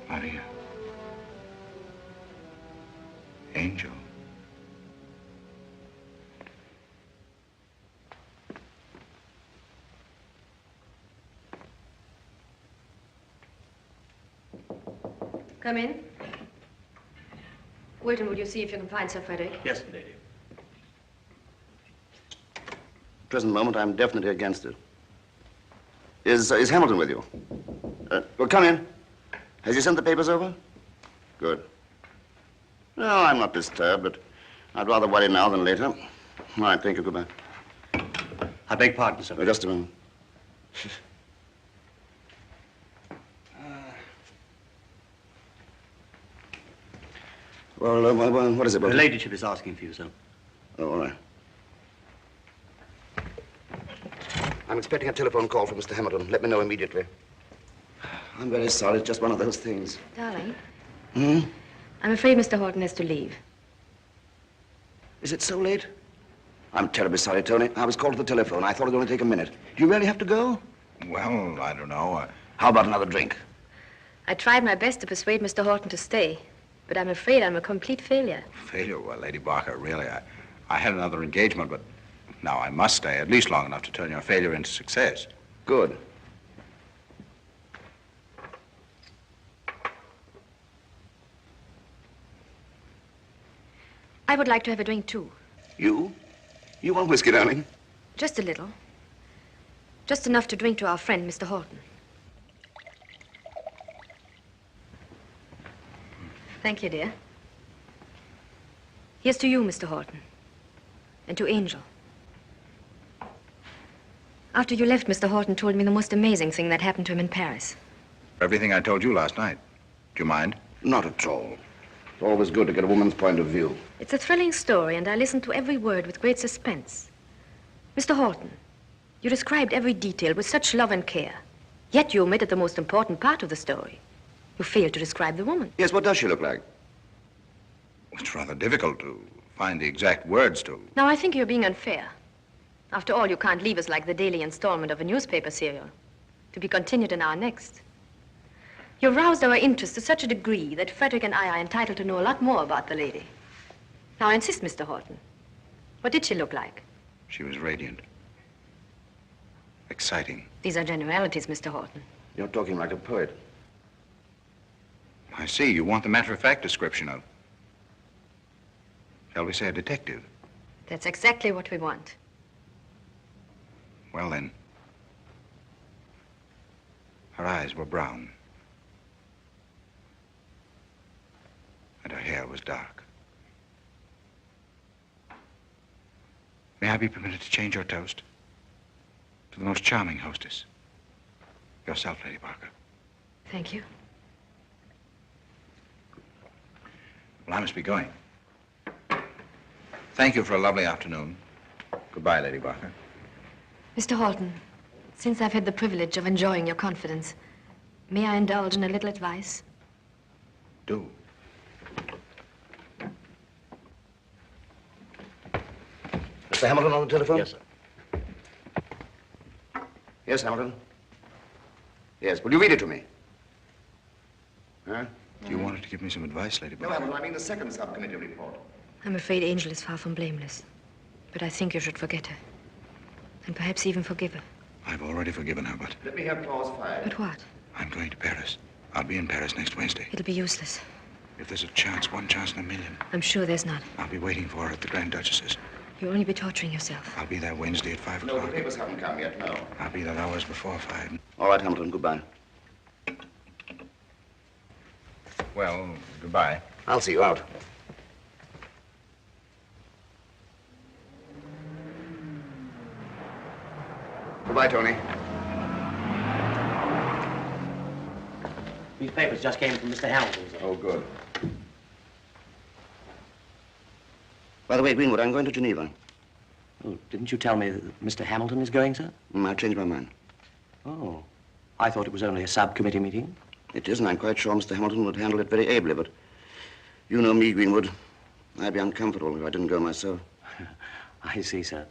Maria. Angel. Come in. Wilton, would you see if you can find Sir Frederick? Yes, lady. Present moment, I'm definitely against it. Is Hamilton with you? Well, come in. Has he sent the papers over? Good. No, I'm not disturbed, but I'd rather worry now than later. All right, thank you. Goodbye. I beg pardon, sir. Just a moment. Well, what is it, Her Wilton? ladyship is asking for you, sir. Oh, all right. I'm expecting a telephone call from Mr. Hamilton. Let me know immediately. I'm very sorry. It's just one of those things. Darling, Hmm? I'm afraid Mr. Halton has to leave. Is it so late? I'm terribly sorry, Tony. I was called to the telephone. I thought it'd only take a minute. Do you really have to go? Well, I don't know. How about another drink? I tried my best to persuade Mr. Halton to stay, but I'm afraid I'm a complete failure. Failure? Well, Lady Barker, really, I had another engagement, but now I must stay at least long enough to turn your failure into success. Good. I would like to have a drink, too. You? You want whiskey, darling? Just a little. Just enough to drink to our friend, Mr. Halton. Thank you, dear. Here's to you, Mr. Halton. And to Angel. After you left, Mr. Halton told me the most amazing thing that happened to him in Paris. Everything I told you last night. Do you mind? Not at all. It's always good to get a woman's point of view. It's a thrilling story, and I listened to every word with great suspense. Mr. Halton, you described every detail with such love and care. Yet you omitted the most important part of the story. You failed to describe the woman. Yes, what does she look like? It's rather difficult to find the exact words to. Now, I think you're being unfair. After all, you can't leave us like the daily installment of a newspaper serial, to be continued in our next. You've roused our interest to such a degree that Frederick and I are entitled to know a lot more about the lady. Now, I insist, Mr. Halton. What did she look like? She was radiant. Exciting. These are generalities, Mr. Halton. You're talking like a poet. I see. You want the matter-of-fact description of, shall we say, a detective? That's exactly what we want. Well, then. Her eyes were brown. And her hair was dark. May I be permitted to change your toast? To the most charming hostess. Yourself, Lady Barker. Thank you. Well, I must be going. Thank you for a lovely afternoon. Goodbye, Lady Barker. Mr. Halton, since I've had the privilege of enjoying your confidence, may I indulge in a little advice? Do. Mr. Hamilton on the telephone? Yes, sir. Yes, Hamilton? Yes, will you read it to me? Huh? You wanted to give me some advice, Lady No, Barker? Hamilton, I mean the second subcommittee report. I'm afraid Angel is far from blameless. But I think you should forget her. And perhaps even forgive her. I've already forgiven her, but Let me have clause 5. But what? I'm going to Paris. I'll be in Paris next Wednesday. It'll be useless. If there's a chance, one chance in a million, I'm sure there's not. I'll be waiting for her at the Grand Duchess's. You'll only be torturing yourself. I'll be there Wednesday at 5 No, o'clock. the papers haven't come yet, no. I'll be there hours before 5. All right, Hamilton, goodbye. Well, goodbye. I'll see you out. Goodbye, Tony. These papers just came from Mr. Hamilton's. Oh, good. By the way, Greenwood, I'm going to Geneva. Oh, didn't you tell me that Mr. Hamilton is going, sir? I've changed my mind. Oh, I thought it was only a subcommittee meeting. It is, and I'm quite sure Mr. Hamilton would handle it very ably, but you know me, Greenwood. I'd be uncomfortable if I didn't go myself. I see, sir.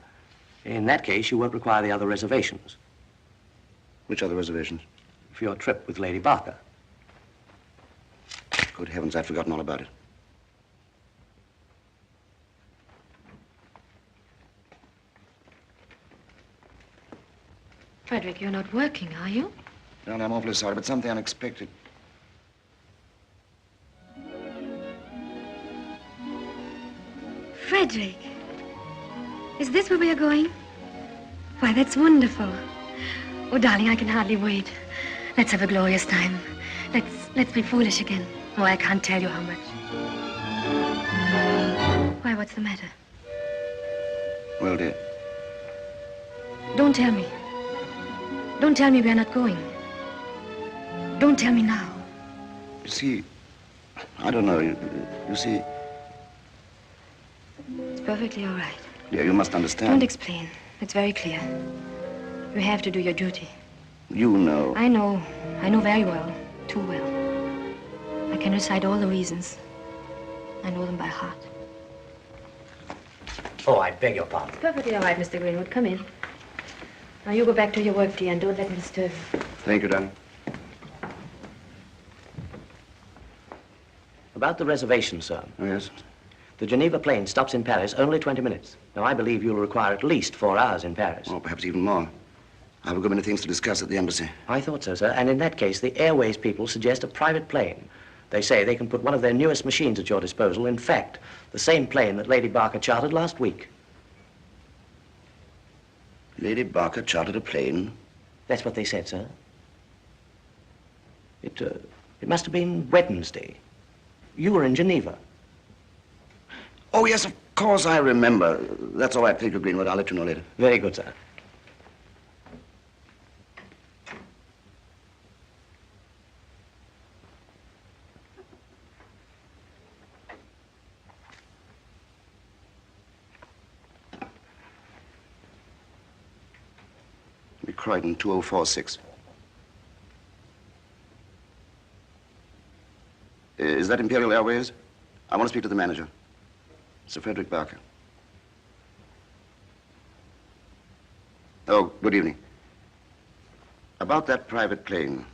In that case, you won't require the other reservations. Which other reservations? For your trip with Lady Barker. Good heavens, I'd forgotten all about it. Frederick, you're not working, are you? No, I'm awfully sorry, but something unexpected. Frederick, is this where we are going? Why, that's wonderful. Oh, darling, I can hardly wait. Let's have a glorious time. Let's be foolish again. Oh, I can't tell you how much. Why, what's the matter? Well, dear. Don't tell me. Don't tell me we are not going. Don't tell me now. You see, I don't know. You see... It's perfectly all right. Yeah, you must understand. Don't explain. It's very clear. You have to do your duty. You know. I know. I know very well. Too well. I can recite all the reasons. I know them by heart. Oh, I beg your pardon. It's perfectly all right, Mr. Greenwood. Come in. Now, you go back to your work, dear, and don't let me disturb you. Thank you, darling. About the reservation, sir. Oh, yes? The Geneva plane stops in Paris only 20 minutes. Now, I believe you'll require at least 4 hours in Paris. Or perhaps even more. I have a good many things to discuss at the embassy. I thought so, sir. And in that case, the Airways people suggest a private plane. They say they can put one of their newest machines at your disposal. In fact, the same plane that Lady Barker chartered last week. Lady Barker chartered a plane? That's what they said, sir. It must have been Wednesday. You were in Geneva. Oh, yes, of course, I remember. That's all right, thank you, Greenwood. I'll let you know later. Very good, sir. Croydon 2046. Is that Imperial Airways? I want to speak to the manager, Sir Frederick Barker. Oh, good evening. About that private plane,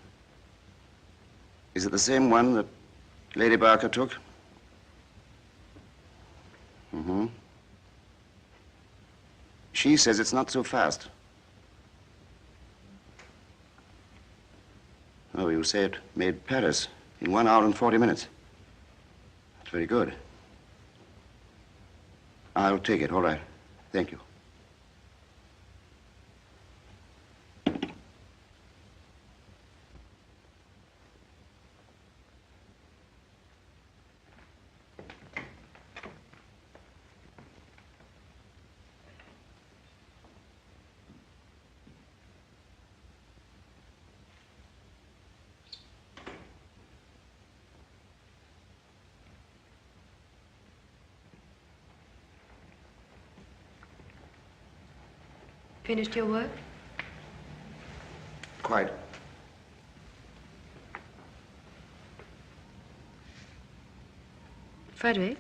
is it the same one that Lady Barker took? Mm-hmm. She says it's not so fast. Oh, you say it made Paris in 1 hour and 40 minutes. That's very good. I'll take it, all right. Thank you. Finished your work? Quite. Frederick,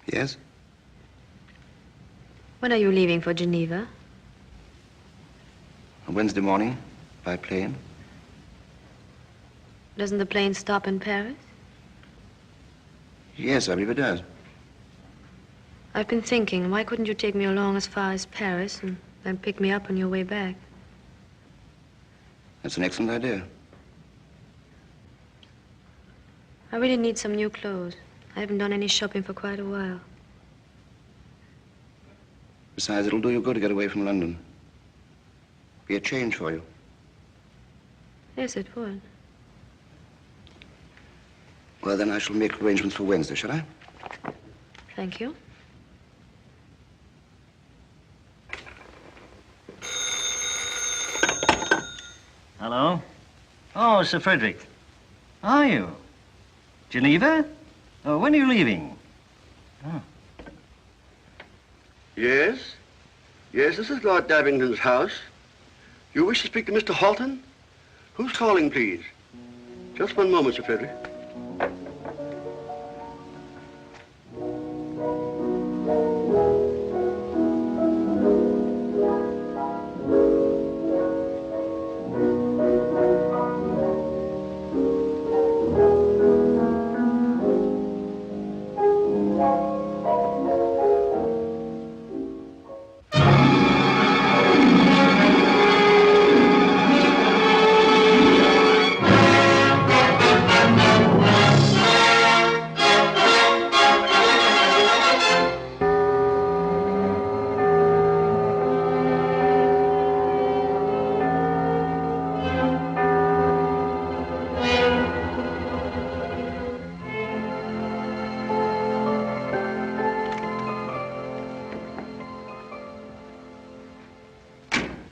Yes? when are you leaving for Geneva? Wednesday morning, by plane. Doesn't the plane stop in Paris? Yes, I believe it does. I've been thinking, why couldn't you take me along as far as Paris and then pick me up on your way back? That's an excellent idea. I really need some new clothes. I haven't done any shopping for quite a while. Besides, it'll do you good to get away from London. Be a change for you. Yes, it would. Well, then I shall make arrangements for Wednesday, shall I? Thank you. Hello? Oh, Sir Frederick. Are you? Geneva? Oh, when are you leaving? Oh. Yes? Yes, this is Lord Davington's house. You wish to speak to Mr. Halton? Who's calling, please? Just one moment, Sir Frederick.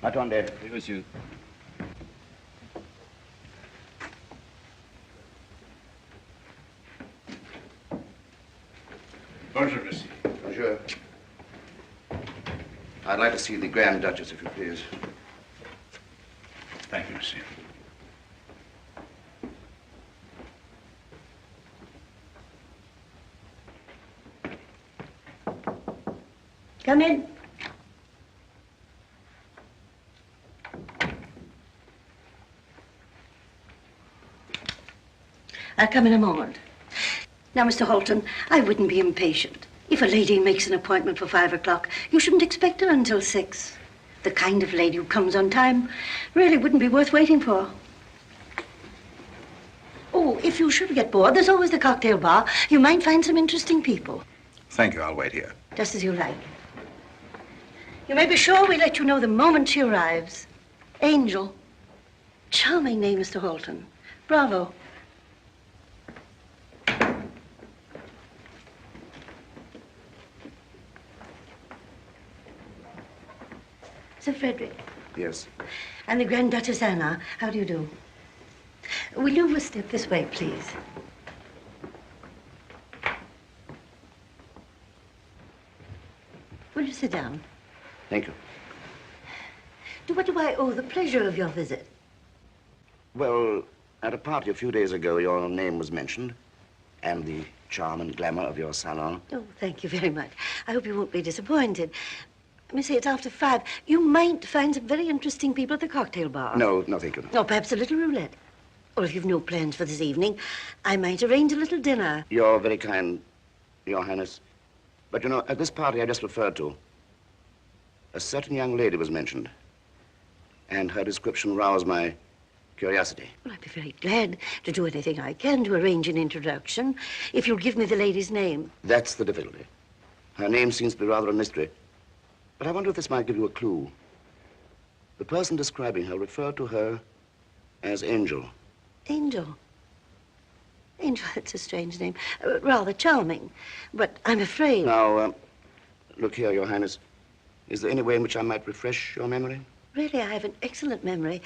Attendez. Oui, monsieur. Bonjour, monsieur. Bonjour. I'd like to see the Grand Duchess, if you please. Thank you, monsieur. Come in. I'll come in a moment. Now, Mr. Halton, I wouldn't be impatient. If a lady makes an appointment for 5 o'clock, you shouldn't expect her until 6. The kind of lady who comes on time really wouldn't be worth waiting for. Oh, if you should get bored, there's always the cocktail bar. You might find some interesting people. Thank you. I'll wait here. Just as you like. You may be sure we'll let you know the moment she arrives. Angel. Charming name, Mr. Halton. Bravo. Sir Frederick. Yes. And the Grand Duchess Anna. How do you do? Will you step this way, please? Will you sit down? Thank you. To what do I owe the pleasure of your visit? Well, at a party a few days ago, your name was mentioned, and the charm and glamour of your salon. Oh, thank you very much. I hope you won't be disappointed. Let me say, it's after 5. You might find some very interesting people at the cocktail bar. No, thank you. Or perhaps a little roulette. Or if you've no plans for this evening, I might arrange a little dinner. You're very kind, Your Highness. But, you know, at this party I just referred to, a certain young lady was mentioned, and her description roused my curiosity. Well, I'd be very glad to do anything I can to arrange an introduction, if you'll give me the lady's name. That's the difficulty. Her name seems to be rather a mystery. But I wonder if this might give you a clue. The person describing her referred to her as Angel. Angel. Angel, that's a strange name. Rather charming. But I'm afraid... Now, look here, Your Highness. Is there any way in which I might refresh your memory? Really, I have an excellent memory.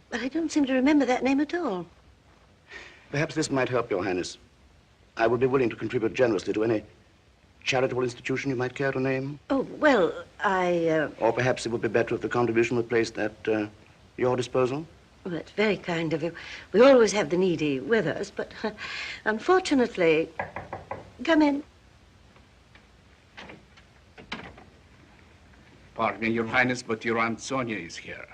But I don't seem to remember that name at all. Perhaps this might help, Your Highness. I would be willing to contribute generously to any charitable institution you might care to name. Oh, well, Or perhaps it would be better if the contribution were placed at your disposal. Well, that's very kind of you. We always have the needy with us, but unfortunately... Come in. Pardon me, Your Highness, but your Aunt Sonia is here.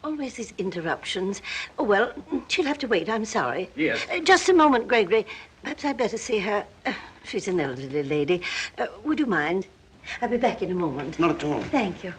Always these interruptions. Oh, well, she'll have to wait. I'm sorry. Yes. Just a moment, Gregory. Perhaps I'd better see her. She's an elderly lady. Would you mind? I'll be back in a moment. Not at all. Thank you.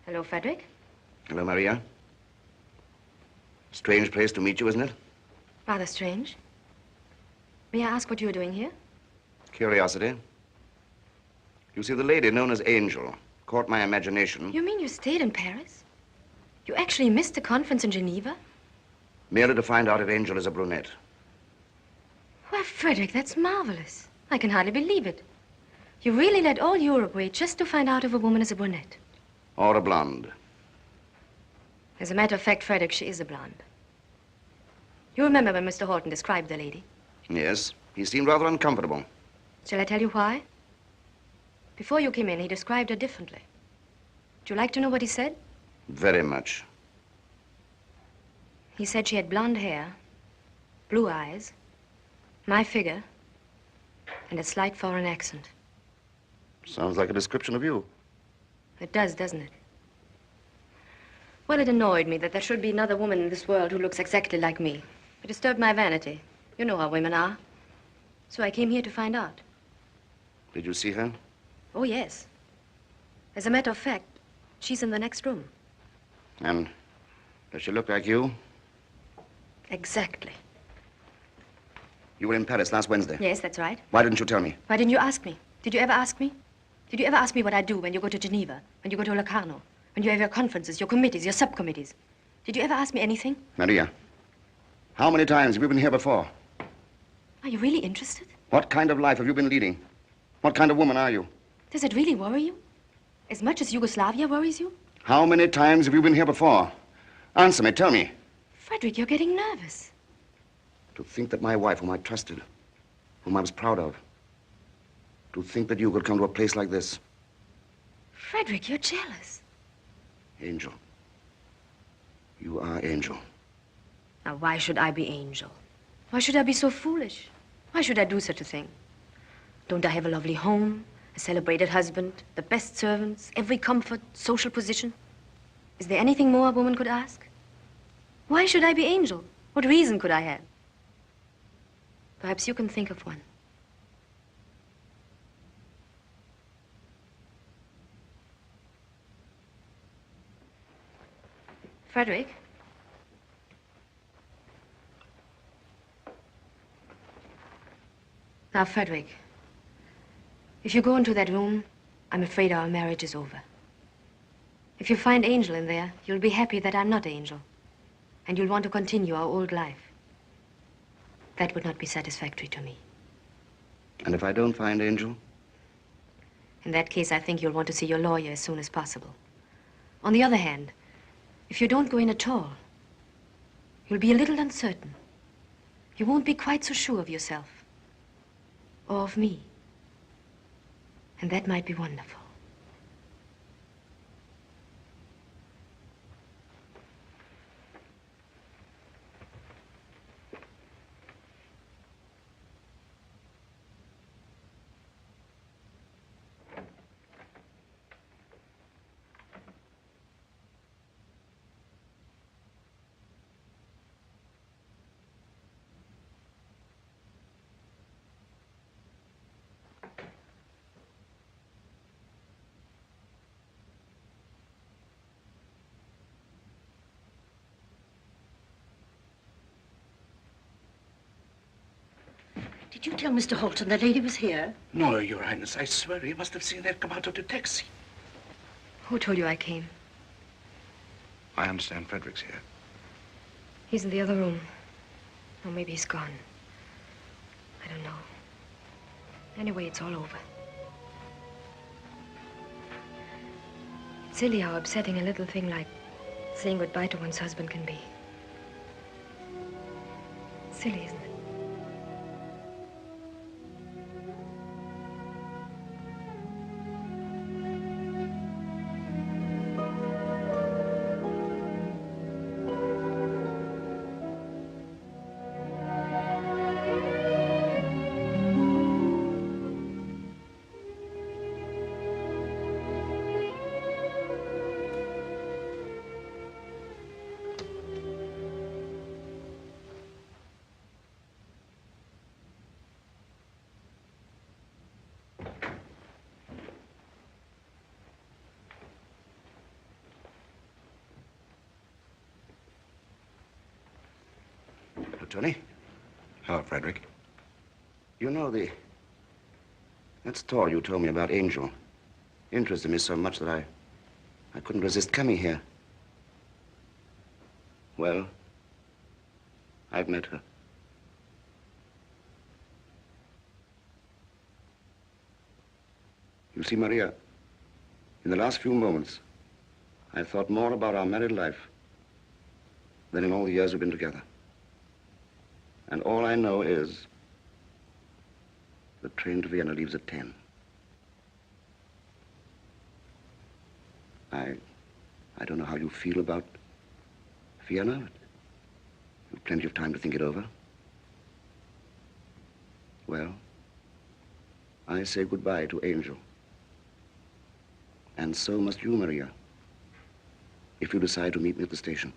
Hello, Frederick. Hello, Maria. Strange place to meet you, isn't it? Rather strange. May I ask what you're doing here? Curiosity. You see, the lady known as Angel caught my imagination. You mean you stayed in Paris? You actually missed the conference in Geneva? Merely to find out if Angel is a brunette. Well, Frederick, that's marvelous. I can hardly believe it. You really let all Europe wait just to find out if a woman is a brunette. Or a blonde. As a matter of fact, Frederick, she is a blonde. You remember when Mr. Halton described the lady? Yes, he seemed rather uncomfortable. Shall I tell you why? Before you came in, he described her differently. Would you like to know what he said? Very much. He said she had blonde hair, blue eyes, my figure, and a slight foreign accent. Sounds like a description of you. It does, doesn't it? Well, it annoyed me that there should be another woman in this world who looks exactly like me. It disturbed my vanity. You know how women are. So I came here to find out. Did you see her? Oh, yes. As a matter of fact, she's in the next room. And does she look like you? Exactly. You were in Paris last Wednesday. Yes, that's right. Why didn't you tell me? Why didn't you ask me? Did you ever ask me? Did you ever ask me what I do when you go to Geneva, when you go to Locarno, when you have your conferences, your committees, your subcommittees? Did you ever ask me anything? Maria, how many times have you been here before? Are you really interested? What kind of life have you been leading? What kind of woman are you? Does it really worry you? As much as Yugoslavia worries you? How many times have you been here before? Answer me, tell me. Frederick, you're getting nervous. To think that my wife, whom I trusted, whom I was proud of, to think that you could come to a place like this. Frederick, you're jealous. Angel. You are Angel. Now, why should I be Angel? Why should I be so foolish? Why should I do such a thing? Don't I have a lovely home, a celebrated husband, the best servants, every comfort, social position? Is there anything more a woman could ask? Why should I be Angel? What reason could I have? Perhaps you can think of one. Frederick? Now, Frederick, if you go into that room, I'm afraid our marriage is over. If you find Angel in there, you'll be happy that I'm not Angel. And you'll want to continue our old life. That would not be satisfactory to me. And if I don't find Angel? In that case, I think you'll want to see your lawyer as soon as possible. On the other hand, if you don't go in at all, you'll be a little uncertain. You won't be quite so sure of yourself. Or of me. And that might be wonderful. Did you tell Mr. Halton the lady was here? No, Your Highness, I swear he must have seen her come out of the taxi. Who told you I came? I understand Frederick's here. He's in the other room. Or maybe he's gone. I don't know. Anyway, it's all over. It's silly how upsetting a little thing like saying goodbye to one's husband can be. Silly, isn't it? Tony? Hello, Frederick. You know, that story you told me about Angel interested me so much that I couldn't resist coming here. Well, I've met her. You see, Maria, in the last few moments, I've thought more about our married life than in all the years we've been together. And all I know is the train to Vienna leaves at 10. I don't know how you feel about Vienna, but you've plenty of time to think it over. Well, I say goodbye to Angel. And so must you, Maria, if you decide to meet me at the station.